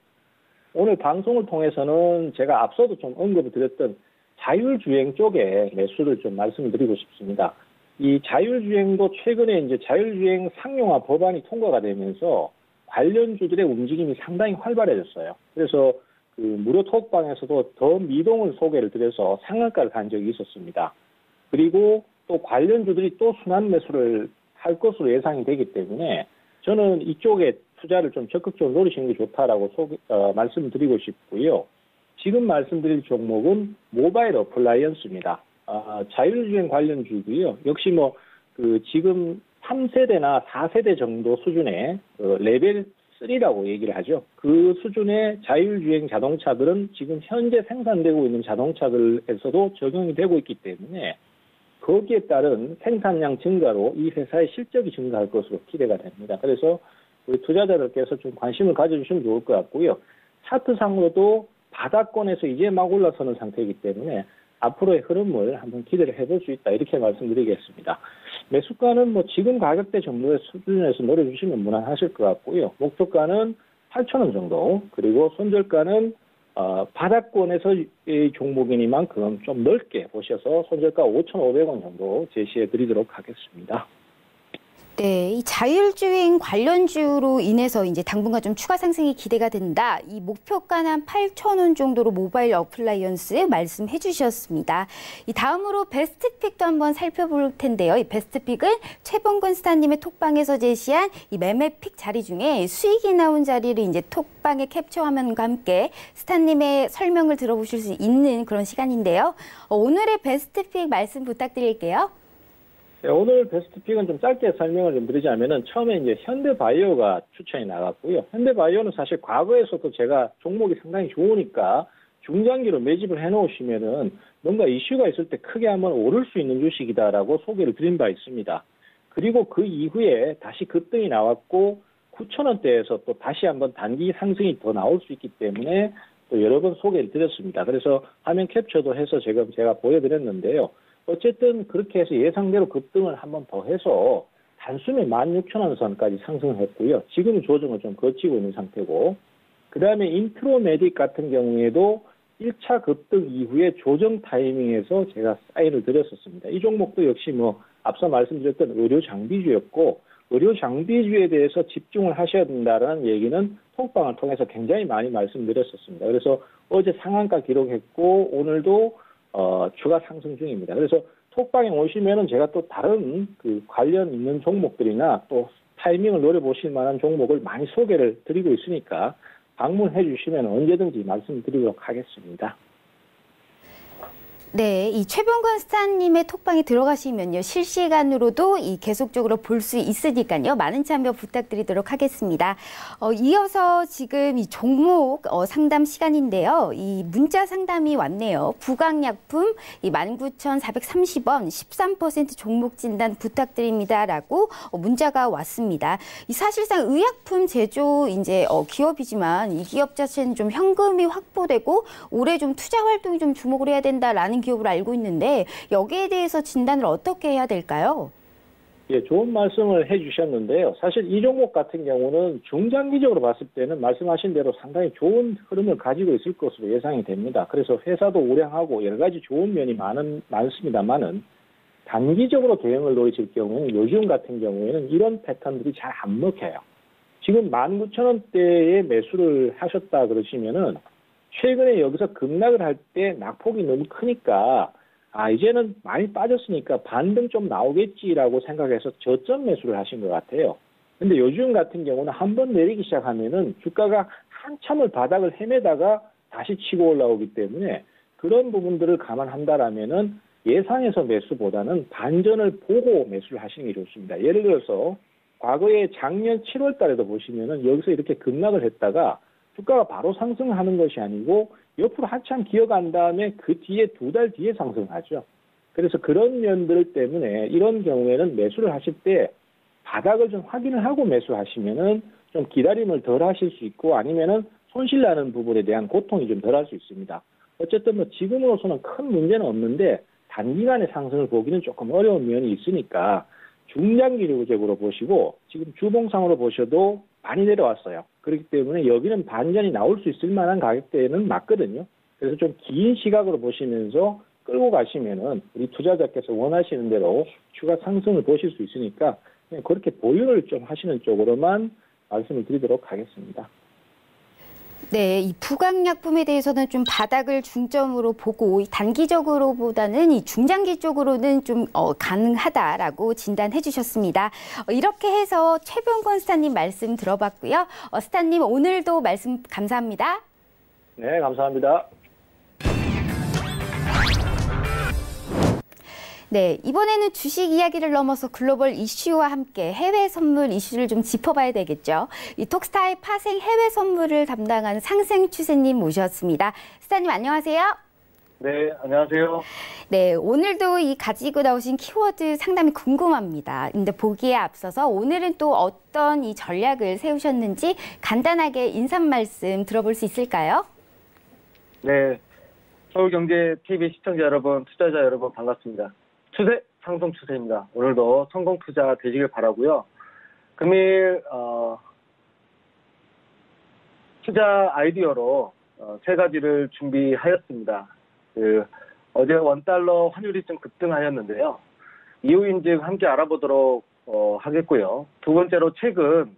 오늘 방송을 통해서는 제가 앞서도 좀 언급을 드렸던 자율주행 쪽에 매수를 좀 말씀드리고 싶습니다. 이 자율주행도 최근에 이제 자율주행 상용화 법안이 통과가 되면서 관련주들의 움직임이 상당히 활발해졌어요. 그래서 그 무료 톡방에서도 더 미동을 소개를 드려서 상한가를 간 적이 있었습니다. 그리고 또 관련주들이 또 순환 매수를 할 것으로 예상이 되기 때문에 저는 이쪽에 투자를 좀 적극적으로 노리시는 게 좋다라고 말씀드리고 싶고요. 지금 말씀드릴 종목은 모바일 어플라이언스입니다. 자율주행 관련주고요. 역시 지금 3세대나 4세대 정도 수준의 레벨 3라고 얘기를 하죠. 그 수준의 자율주행 자동차들은 지금 현재 생산되고 있는 자동차들에서도 적용이 되고 있기 때문에 거기에 따른 생산량 증가로 이 회사의 실적이 증가할 것으로 기대가 됩니다. 그래서 우리 투자자들께서 좀 관심을 가져주시면 좋을 것 같고요. 차트상으로도 바닥권에서 이제 막 올라서는 상태이기 때문에 앞으로의 흐름을 한번 기대를 해볼 수 있다. 이렇게 말씀드리겠습니다. 매수가는 지금 가격대 정도의 수준에서 노려주시면 무난하실 것 같고요. 목표가는 8,000원 정도, 그리고 손절가는 바닥권에서 이 종목이니만큼 좀 넓게 보셔서 손절가 5,500원 정도 제시해 드리도록 하겠습니다. 네, 이 자율주행 관련주로 인해서 이제 당분간 좀 추가 상승이 기대가 된다. 이 목표가는 한 8,000원 정도로 모바일 어플라이언스 말씀해 주셨습니다. 이 다음으로 베스트픽도 한번 살펴볼 텐데요. 이 베스트픽은 최봉근 스타님의 톡방에서 제시한 이 매매픽 자리 중에 수익이 나온 자리를 이제 톡방의 캡처 화면과 함께 스타님의 설명을 들어보실 수 있는 그런 시간인데요. 오늘의 베스트픽 말씀 부탁드릴게요. 네, 오늘 베스트픽은 좀 짧게 설명을 좀 드리자면은 처음에 이제 현대바이오가 추천이 나갔고요. 현대바이오는 사실 과거에서도 제가 종목이 상당히 좋으니까 중장기로 매집을 해놓으시면은 뭔가 이슈가 있을 때 크게 한번 오를 수 있는 주식이다라고 소개를 드린 바 있습니다. 그리고 그 이후에 다시 급등이 나왔고 9,000원대에서 또 다시 한번 단기 상승이 더 나올 수 있기 때문에 또 여러 번 소개를 드렸습니다. 그래서 화면 캡처도 해서 제가 보여드렸는데요. 어쨌든 그렇게 해서 예상대로 급등을 한번 더 해서 단숨에 16,000원 선까지 상승을 했고요. 지금 조정을 좀 거치고 있는 상태고, 그 다음에 인트로메딕 같은 경우에도 1차 급등 이후에 조정 타이밍에서 제가 사인을 드렸었습니다. 이 종목도 역시 앞서 말씀드렸던 의료 장비주였고, 의료 장비주에 대해서 집중을 하셔야 된다는 얘기는 톡방을 통해서 굉장히 많이 말씀드렸었습니다. 그래서 어제 상한가 기록했고 오늘도 추가 상승 중입니다. 그래서 톡방에 오시면은 제가 또 다른 관련 있는 종목들이나 또 타이밍을 노려보실 만한 종목을 많이 소개를 드리고 있으니까 방문해 주시면 언제든지 말씀드리도록 하겠습니다. 네, 이 최봉근 스타님의 톡방에 들어가시면요, 실시간으로도 계속적으로 볼 수 있으니까요, 많은 참여 부탁드리도록 하겠습니다. 이어서 지금 이 종목 상담 시간인데요, 이 문자 상담이 왔네요. 부강약품 19,430원 13% 종목 진단 부탁드립니다라고 문자가 왔습니다. 이 사실상 의약품 제조 기업이지만 이 기업 자체는 좀 현금이 확보되고 올해 좀 투자 활동이 좀 주목을 해야 된다라는 기업으로 알고 있는데 여기에 대해서 진단을 어떻게 해야 될까요? 예, 좋은 말씀을 해주셨는데요. 사실 이 종목 같은 경우는 중장기적으로 봤을 때는 말씀하신 대로 상당히 좋은 흐름을 가지고 있을 것으로 예상이 됩니다. 그래서 회사도 우량하고 여러 가지 좋은 면이 많습니다만은 단기적으로 대응을 노리실 경우에는 요즘 같은 경우에는 이런 패턴들이 잘 안 먹혀요. 지금 19,000원대에 매수를 하셨다 그러시면은 최근에 여기서 급락을 할 때 낙폭이 너무 크니까 이제는 많이 빠졌으니까 반등 좀 나오겠지라고 생각해서 저점 매수를 하신 것 같아요. 근데 요즘 같은 경우는 한번 내리기 시작하면은 주가가 한참을 바닥을 헤매다가 다시 치고 올라오기 때문에 그런 부분들을 감안한다라면은 예상해서 매수보다는 반전을 보고 매수를 하시는 게 좋습니다. 예를 들어서 과거에 작년 7월 달에도 보시면은 여기서 이렇게 급락을 했다가 주가가 바로 상승하는 것이 아니고 옆으로 한참 기어간 다음에 그 뒤에 2달 뒤에 상승하죠. 그래서 그런 면들 때문에 이런 경우에는 매수를 하실 때 바닥을 좀 확인을 하고 매수하시면은 좀 기다림을 덜 하실 수 있고 아니면은 손실 나는 부분에 대한 고통이 좀 덜 할 수 있습니다. 어쨌든 지금으로서는 큰 문제는 없는데 단기간의 상승을 보기는 조금 어려운 면이 있으니까 중장기적으로 보시고 지금 주봉상으로 보셔도 많이 내려왔어요. 그렇기 때문에 여기는 반전이 나올 수 있을 만한 가격대는 맞거든요. 그래서 좀 긴 시각으로 보시면서 끌고 가시면은 우리 투자자께서 원하시는 대로 추가 상승을 보실 수 있으니까 그냥 그렇게 보유를 좀 하시는 쪽으로만 말씀을 드리도록 하겠습니다. 네, 이 부강약품에 대해서는 좀 바닥을 중점으로 보고 단기적으로보다는 이 중장기 쪽으로는 좀 가능하다라고 진단해 주셨습니다. 이렇게 해서 최병권 스타님 말씀 들어봤고요. 스타님 오늘도 말씀 감사합니다. 네, 감사합니다. 네, 이번에는 주식 이야기를 넘어서 글로벌 이슈와 함께 해외 선물 이슈를 좀 짚어봐야 되겠죠. 이 톡스타의 파생 해외 선물을 담당하는 상생 추세님 모셨습니다. 스타님 안녕하세요. 네, 안녕하세요. 네, 오늘도 이 가지고 나오신 키워드 상당히 궁금합니다. 근데 보기에 앞서서 오늘은 또 어떤 이 전략을 세우셨는지 간단하게 인사 말씀 들어볼 수 있을까요? 네, 서울경제TV 시청자 여러분, 투자자 여러분 반갑습니다. 추세, 상승 추세입니다. 오늘도 성공 투자 되시길 바라고요. 금일 투자 아이디어로 세 가지를 준비하였습니다. 어제 원달러 환율이 좀 급등하였는데요. 이유인즉 함께 알아보도록 하겠고요. 두 번째로 최근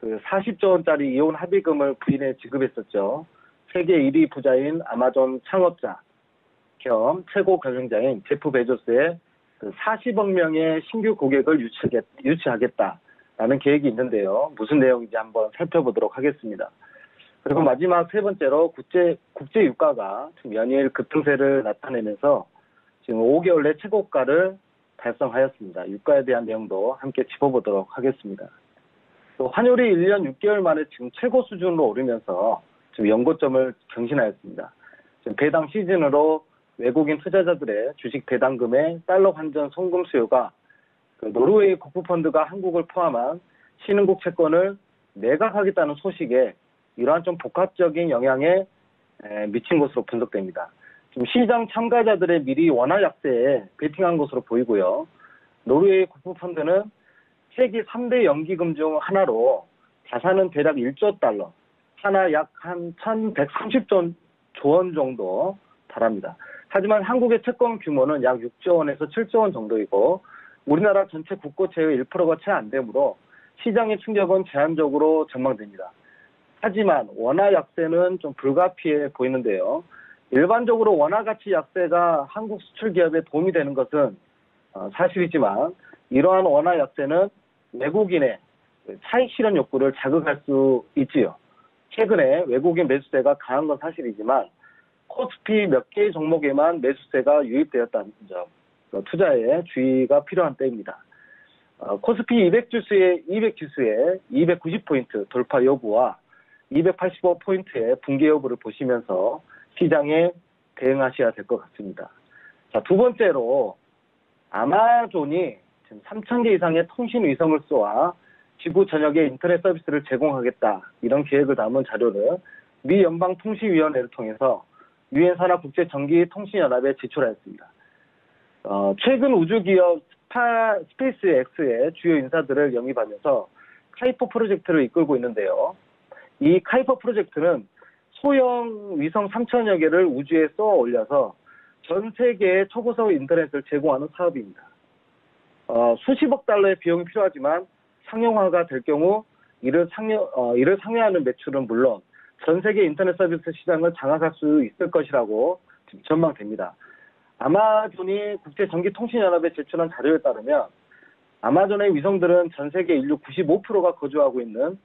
40조 원짜리 이혼 합의금을 부인해 지급했었죠. 세계 1위 부자인 아마존 창업자 겸 최고 경영자인 제프 베조스의 40억 명의 신규 고객을 유치하겠다라는 계획이 있는데요. 무슨 내용인지 한번 살펴보도록 하겠습니다. 그리고 마지막 세 번째로 국제 유가가 연일 급등세를 나타내면서 지금 5개월 내 최고가를 달성하였습니다. 유가에 대한 내용도 함께 짚어보도록 하겠습니다. 또 환율이 1년 6개월 만에 지금 최고 수준으로 오르면서 지금 연고점을 경신하였습니다. 지금 배당 시즌으로 외국인 투자자들의 주식 배당금의 달러 환전 송금 수요가 노르웨이 국부펀드가 한국을 포함한 신흥국 채권을 매각하겠다는 소식에 이러한 좀 복합적인 영향에 미친 것으로 분석됩니다. 지금 시장 참가자들의 미리 원화 약세에 베팅한 것으로 보이고요. 노르웨이 국부펀드는 세계 3대 연기금 중 하나로 자산은 대략 1조 달러, 하나 약 한 1,130조 원 정도 달합니다. 하지만 한국의 채권 규모는 약 6조 원에서 7조 원 정도이고 우리나라 전체 국고채의 1%가 채 안 되므로 시장의 충격은 제한적으로 전망됩니다. 하지만 원화 약세는 좀 불가피해 보이는데요. 일반적으로 원화 가치 약세가 한국 수출 기업에 도움이 되는 것은 사실이지만 이러한 원화 약세는 외국인의 차익 실현 욕구를 자극할 수 있지요. 최근에 외국인 매수세가 강한 건 사실이지만 코스피 몇 개의 종목에만 매수세가 유입되었다는 점, 투자에 주의가 필요한 때입니다. 코스피 200지수의 290포인트 돌파 여부와 285포인트의 붕괴 여부를 보시면서 시장에 대응하셔야 될 것 같습니다. 자, 두 번째로 아마존이 지금 3,000개 이상의 통신 위성을 쏘아 지구 전역에 인터넷 서비스를 제공하겠다, 이런 계획을 담은 자료를 미 연방통신위원회를 통해서 유엔 산하 국제전기통신연합에 제출하였습니다. 최근 우주기업 스페이스X의 주요 인사들을 영입하면서 카이퍼 프로젝트를 이끌고 있는데요. 이 카이퍼 프로젝트는 소형 위성 3,000여 개를 우주에 쏘아 올려서 전 세계에 초고속 인터넷을 제공하는 사업입니다. 수십억 달러의 비용이 필요하지만 상용화가 될 경우 이를 상회하는 매출은 물론 전 세계 인터넷 서비스 시장을 장악할 수 있을 것이라고 전망됩니다. 아마존이 국제전기통신연합에 제출한 자료에 따르면 아마존의 위성들은 전 세계 인류 95%가 거주하고 있는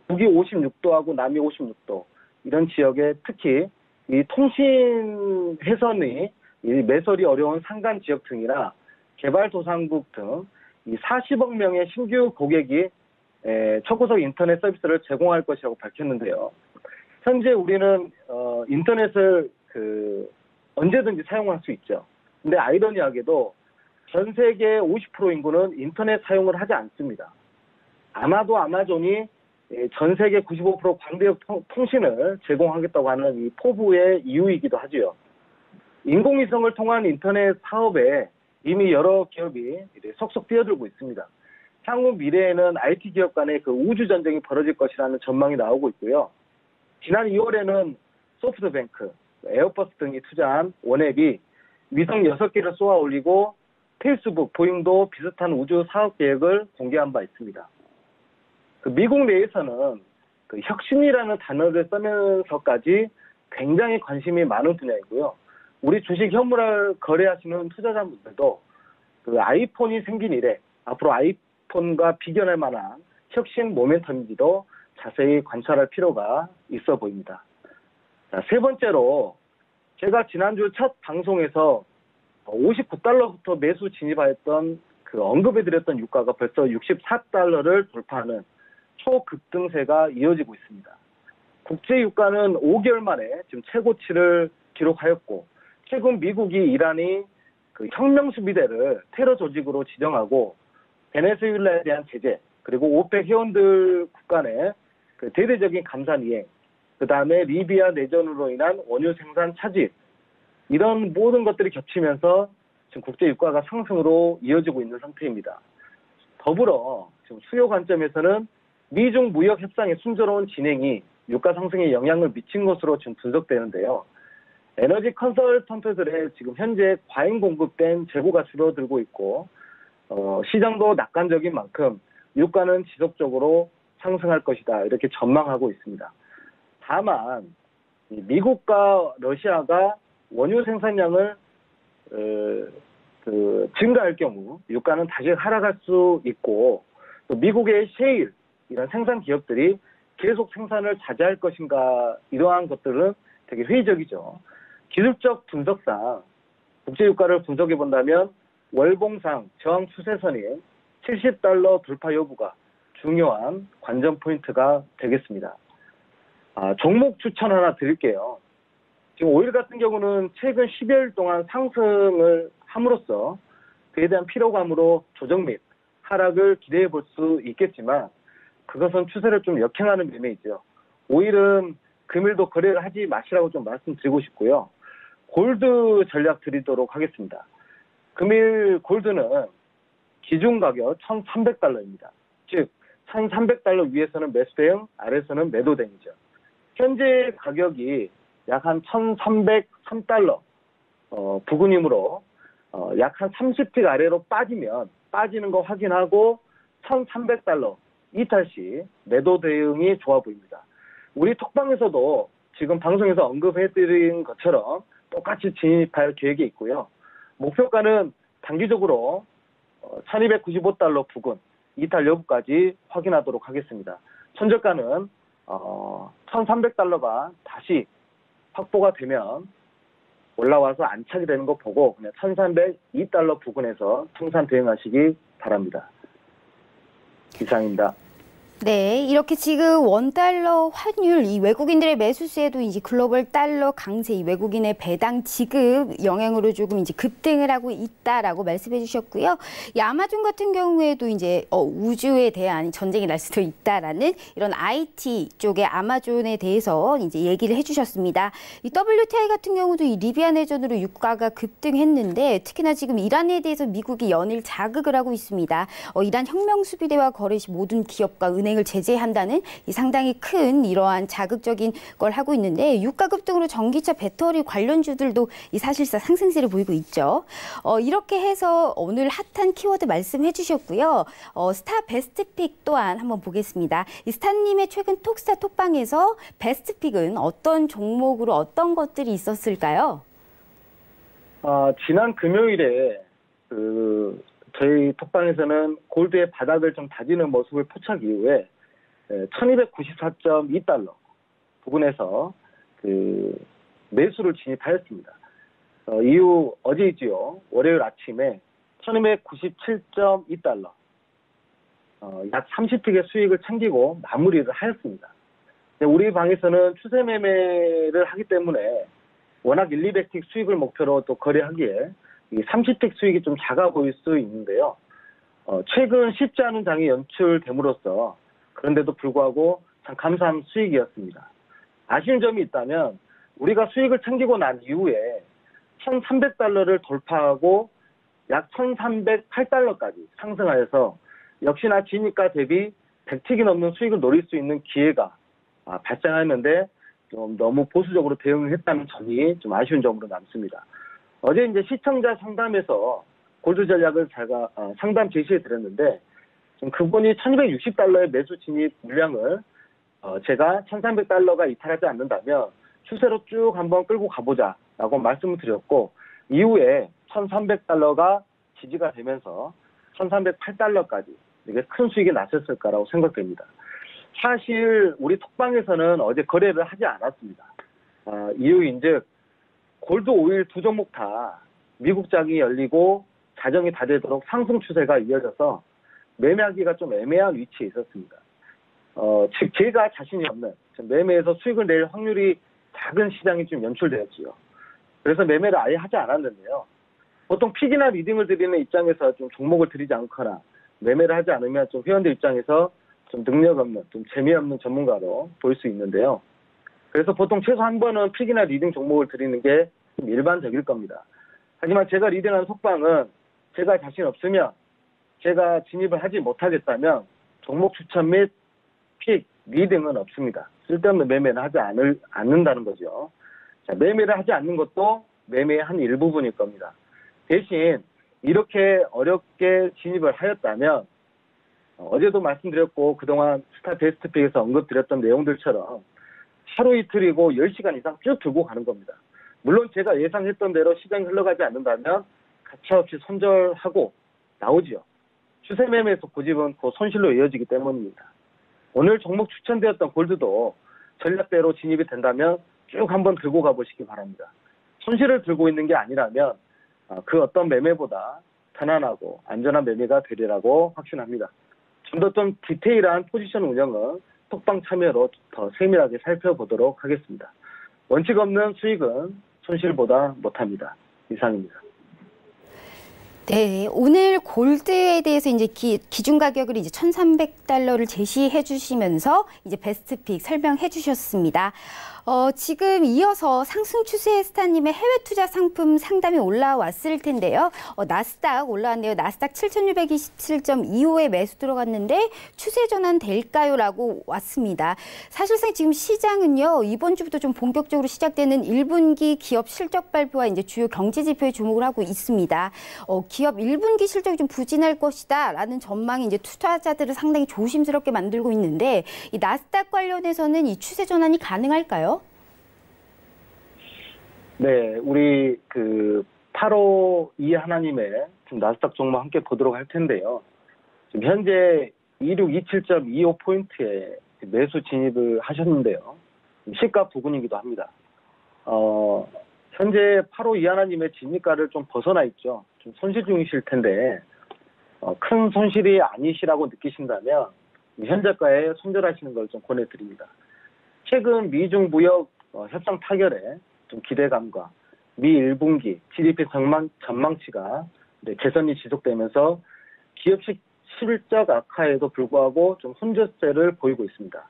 북위 56도하고 남위 56도 이런 지역에 특히 이 통신 회선이 매설이 어려운 산간 지역 등이나 개발도상국 등 이 40억 명의 신규 고객이 초고속 인터넷 서비스를 제공할 것이라고 밝혔는데요. 현재 우리는 인터넷을 언제든지 사용할 수 있죠. 근데 아이러니하게도 전 세계 50% 인구는 인터넷 사용을 하지 않습니다. 아마도 아마존이 전 세계 95% 광대역 통신을 제공하겠다고 하는 이 포부의 이유이기도 하지요. 인공위성을 통한 인터넷 사업에 이미 여러 기업이 속속 뛰어들고 있습니다. 향후 미래에는 IT 기업 간의 우주 전쟁이 벌어질 것이라는 전망이 나오고 있고요. 지난 2월에는 소프트뱅크, 에어버스 등이 투자한 원앱이 위성 6개를 쏘아 올리고 페이스북, 보잉도 비슷한 우주 사업 계획을 공개한 바 있습니다. 미국 내에서는 그 혁신이라는 단어를 쓰면서까지 굉장히 관심이 많은 분야이고요. 우리 주식 현물을 거래하시는 투자자분들도 그 아이폰이 생긴 이래 앞으로 아이폰과 비견할 만한 혁신 모멘텀인지도 자세히 관찰할 필요가 있어 보입니다. 자, 세 번째로 제가 지난주 첫 방송에서 59달러부터 매수 진입하였던 그 언급해드렸던 유가가 벌써 64달러를 돌파하는 초급등세가 이어지고 있습니다. 국제 유가는 5개월 만에 지금 최고치를 기록하였고 최근 미국이 이란이 그 혁명 수비대를 테러 조직으로 지정하고 베네수엘라에 대한 제재 그리고 오펙 회원들 국가 내 그 대대적인 감산 이행 그 다음에 리비아 내전으로 인한 원유 생산 차질 이런 모든 것들이 겹치면서 지금 국제 유가가 상승으로 이어지고 있는 상태입니다. 더불어 지금 수요 관점에서는 미중 무역 협상의 순조로운 진행이 유가 상승에 영향을 미친 것으로 지금 분석되는데요. 에너지 컨설턴트들의 지금 현재 과잉 공급된 재고가 줄어들고 있고 시장도 낙관적인 만큼 유가는 지속적으로 상승할 것이다 이렇게 전망하고 있습니다. 다만 미국과 러시아가 원유 생산량을 증가할 경우 유가는 다시 하락할 수 있고 또 미국의 셰일 이런 생산 기업들이 계속 생산을 자제할 것인가 이러한 것들은 되게 회의적이죠. 기술적 분석상 국제 유가를 분석해 본다면 월봉상 저항 추세선인 70달러 돌파 여부가 중요한 관전 포인트가 되겠습니다. 종목 추천 하나 드릴게요. 지금 오일 같은 경우는 최근 10여일 동안 상승을 함으로써 그에 대한 피로감으로 조정 및 하락을 기대해 볼 수 있겠지만 그것은 추세를 좀 역행하는 매매이죠. 오일은 금일도 거래를 하지 마시라고 좀 말씀드리고 싶고요. 골드 전략 드리도록 하겠습니다. 금일 골드는 기준 가격 1,300달러입니다. 즉 1,300달러 위에서는 매수 대응, 아래에서는 매도 대응이죠. 현재 가격이 약 한 1,303달러 부근이므로 약 한 30픽 아래로 빠지는 거 확인하고 1,300달러 이탈 시 매도 대응이 좋아 보입니다. 우리 톡방에서도 지금 방송에서 언급해드린 것처럼 똑같이 진입할 계획이 있고요. 목표가는 단기적으로 1,295달러 부근 이탈 여부까지 확인하도록 하겠습니다. 손절가는 1,300달러가 다시 확보가 되면 올라와서 안착이 되는 거 보고 그냥 1,302달러 부근에서 청산 대응하시기 바랍니다. 이상입니다. 네, 이렇게 지금 원달러 환율, 이 외국인들의 매수세도 이제 글로벌 달러 강세, 이 외국인의 배당 지급 영향으로 조금 이제 급등을 하고 있다라고 말씀해 주셨고요. 이 아마존 같은 경우에도 이제 우주에 대한 전쟁이 날 수도 있다라는 이런 IT 쪽의 아마존에 대해서 이제 얘기를 해 주셨습니다. 이 WTI 같은 경우도 이 리비아 내전으로 유가가 급등했는데 특히나 지금 이란에 대해서 미국이 연일 자극을 하고 있습니다. 이란 혁명 수비대와 거래 시 모든 기업과 은행을 제재한다는 이 상당히 큰 이러한 자극적인 걸 하고 있는데 유가 급등으로 전기차 배터리 관련주들도 이 사실상 상승세를 보이고 있죠. 이렇게 해서 오늘 핫한 키워드 말씀해 주셨고요. 스타 베스트픽 또한 한번 보겠습니다. 이 스타님의 최근 톡스타 톡방에서 베스트픽은 어떤 종목으로 어떤 것들이 있었을까요? 지난 금요일에 저희 톡방에서는 골드의 바닥을 좀 다지는 모습을 포착 이후에 1294.2달러 부근에서 매수를 진입하였습니다. 이후 어제이지요. 월요일 아침에 1297.2달러 약 30픽의 수익을 챙기고 마무리를 하였습니다. 우리 방에서는 추세 매매를 하기 때문에 워낙 1, 200픽 수익을 목표로 또 거래하기에 30픽 수익이 좀 작아 보일 수 있는데요. 최근 쉽지 않은 장이 연출됨으로써 그런데도 불구하고 참 감사한 수익이었습니다. 아쉬운 점이 있다면 우리가 수익을 챙기고 난 이후에 1,300달러를 돌파하고 약 1,308달러까지 상승하여서 역시나 진입가 대비 100틱이 넘는 수익을 노릴 수 있는 기회가 발생했는데 좀 너무 보수적으로 대응을 했다는 점이 좀 아쉬운 점으로 남습니다. 어제 이제 시청자 상담에서 골드 전략을 제가 상담 제시해 드렸는데 지금 그분이 1,260달러의 매수 진입 물량을 제가 1,300달러가 이탈하지 않는다면 추세로 쭉 한번 끌고 가보자라고 말씀을 드렸고 이후에 1,300달러가 지지가 되면서 1,308달러까지 이게 큰 수익이 났었을 거라고 생각됩니다. 사실 우리 톡방에서는 어제 거래를 하지 않았습니다. 이유인즉 골드 오일 두 종목 다 미국장이 열리고 자정이 다 되도록 상승 추세가 이어져서 매매하기가 좀 애매한 위치에 있었습니다. 즉 제가 자신이 없는 매매에서 수익을 낼 확률이 작은 시장이 좀 연출되었지요. 그래서 매매를 아예 하지 않았는데요. 보통 픽이나 리딩을 드리는 입장에서 좀 종목을 드리지 않거나 매매를 하지 않으면 좀 회원들 입장에서 좀 능력 없는, 좀 재미없는 전문가로 보일 수 있는데요. 그래서 보통 최소 한 번은 픽이나 리딩 종목을 드리는 게 좀 일반적일 겁니다. 하지만 제가 리딩하는 속방은 제가 자신 없으면 제가 진입을 하지 못하겠다면 종목 추천 및 픽, 리딩은 없습니다. 쓸데없는 매매는 하지 않는다는 거죠. 자, 매매를 하지 않는 것도 매매의 한 일부분일 겁니다. 대신 이렇게 어렵게 진입을 하였다면 어제도 말씀드렸고 그동안 스타 베스트픽에서 언급드렸던 내용들처럼 하루 이틀이고 10시간 이상 쭉 들고 가는 겁니다. 물론 제가 예상했던 대로 시장이 흘러가지 않는다면 가차없이 손절하고 나오지요. 추세 매매에서 고집은 그 손실로 이어지기 때문입니다. 오늘 종목 추천되었던 골드도 전략대로 진입이 된다면 쭉 한번 들고 가보시기 바랍니다. 손실을 들고 있는 게 아니라면 그 어떤 매매보다 편안하고 안전한 매매가 되리라고 확신합니다. 좀 더 좀 디테일한 포지션 운영은 톡방 참여로 더 세밀하게 살펴보도록 하겠습니다. 원칙 없는 수익은 손실보다 못합니다. 이상입니다. 네, 오늘 골드에 대해서 이제 기준 가격을 이제 1,300달러를 제시해 주시면서 이제 베스트픽 설명해 주셨습니다. 지금 이어서 상승 추세의 스타님의 해외 투자 상품 상담이 올라왔을 텐데요. 나스닥 올라왔네요. 나스닥 7,627.25에 매수 들어갔는데 추세 전환 될까요? 라고 왔습니다. 사실상 지금 시장은요, 이번 주부터 좀 본격적으로 시작되는 1분기 기업 실적 발표와 이제 주요 경제 지표에 주목을 하고 있습니다. 기업 1분기 실적이 좀 부진할 것이다 라는 전망이 이제 투자자들을 상당히 조심스럽게 만들고 있는데 이 나스닥 관련해서는 이 추세 전환이 가능할까요? 네, 우리 8호 이하나님의 나스닥 종목 함께 보도록 할 텐데요. 지금 현재 2627.25포인트에 매수 진입을 하셨는데요. 시가 부근이기도 합니다. 현재 8호 이하나님의 진입가를 좀 벗어나 있죠. 좀 손실 중이실 텐데 큰 손실이 아니시라고 느끼신다면 현재가에 손절하시는 걸 좀 권해드립니다. 최근 미중 무역 협상 타결에 좀 기대감과 미 1분기 GDP 전망치가 개선이 지속되면서 기업 실적 악화에도 불구하고 좀 혼조세를 보이고 있습니다.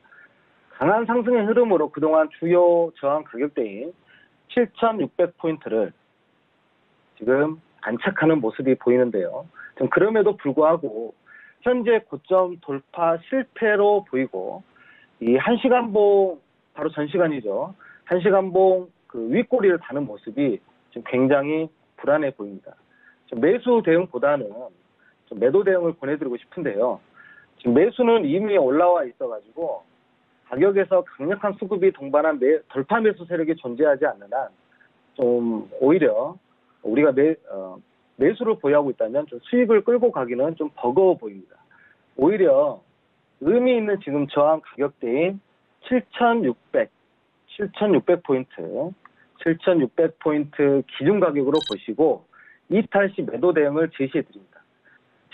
강한 상승의 흐름으로 그동안 주요 저항 가격대인 7,600포인트를 지금 안착하는 모습이 보이는데요. 좀 그럼에도 불구하고 현재 고점 돌파 실패로 보이고 이 1시간봉 바로 전시간이죠. 1시간봉 윗꼬리를 다는 모습이 좀 굉장히 불안해 보입니다. 좀 매수 대응보다는 좀 매도 대응을 보내드리고 싶은데요. 지금 매수는 이미 올라와 있어가지고 가격에서 강력한 수급이 동반한 돌파 매수 세력이 존재하지 않는 한 좀 오히려 우리가 매수를 보유하고 있다면 좀 수익을 끌고 가기는 좀 버거워 보입니다. 오히려 의미 있는 지금 저항 가격대인 7,600포인트 기준 가격으로 보시고 이탈 시 매도 대응을 제시해 드립니다.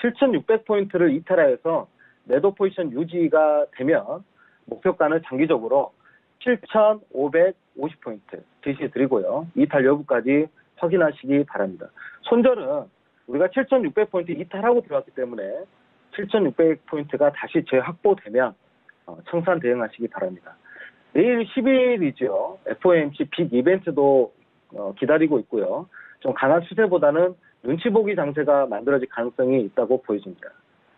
7,600포인트를 이탈하여서 매도 포지션 유지가 되면 목표가는 장기적으로 7,550포인트 제시해 드리고요. 이탈 여부까지 확인하시기 바랍니다. 손절은 우리가 7,600포인트 이탈하고 들어왔기 때문에 7,600포인트가 다시 재확보되면 청산 대응하시기 바랍니다. 내일 10일이죠. FOMC 빅 이벤트도 기다리고 있고요. 좀 강한 추세보다는 눈치 보기 장세가 만들어질 가능성이 있다고 보여집니다.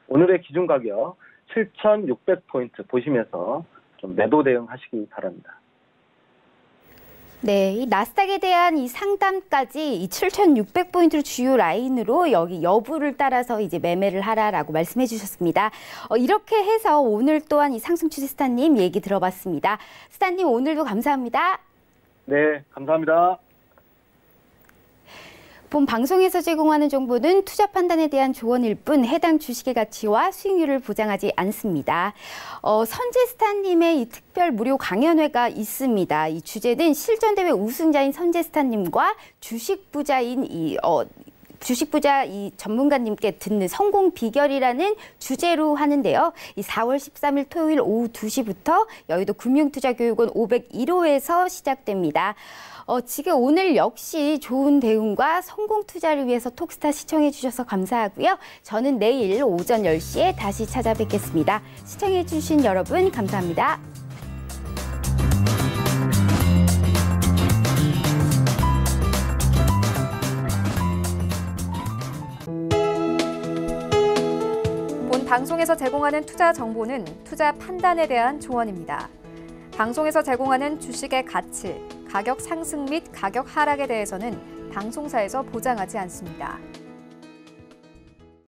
오늘의 기준 가격 7,600포인트 보시면서 좀 매도 대응하시기 바랍니다. 네, 이 나스닥에 대한 이 상단까지 이 7,600포인트를 주요 라인으로 여기 여부를 따라서 이제 매매를 하라라고 말씀해 주셨습니다. 이렇게 해서 오늘 또한 이 상승 추세 스타님 얘기 들어봤습니다. 스타님 오늘도 감사합니다. 네, 감사합니다. 본 방송에서 제공하는 정보는 투자 판단에 대한 조언일 뿐 해당 주식의 가치와 수익률을 보장하지 않습니다. 선제스타님의 이 특별 무료 강연회가 있습니다. 이 주제는 실전대회 우승자인 선제스타님과 주식부자 이 전문가님께 듣는 성공 비결이라는 주제로 하는데요. 이 4월 13일 토요일 오후 2시부터 여의도 금융투자교육원 501호에서 시작됩니다. 지금 오늘 역시 좋은 대응과 성공 투자를 위해서 톡스타 시청해 주셔서 감사하고요. 저는 내일 오전 10시에 다시 찾아뵙겠습니다. 시청해 주신 여러분 감사합니다. 본 방송에서 제공하는 투자 정보는 투자 판단에 대한 조언입니다. 방송에서 제공하는 주식의 가치, 가격 상승 및 가격 하락에 대해서는 방송사에서 보장하지 않습니다.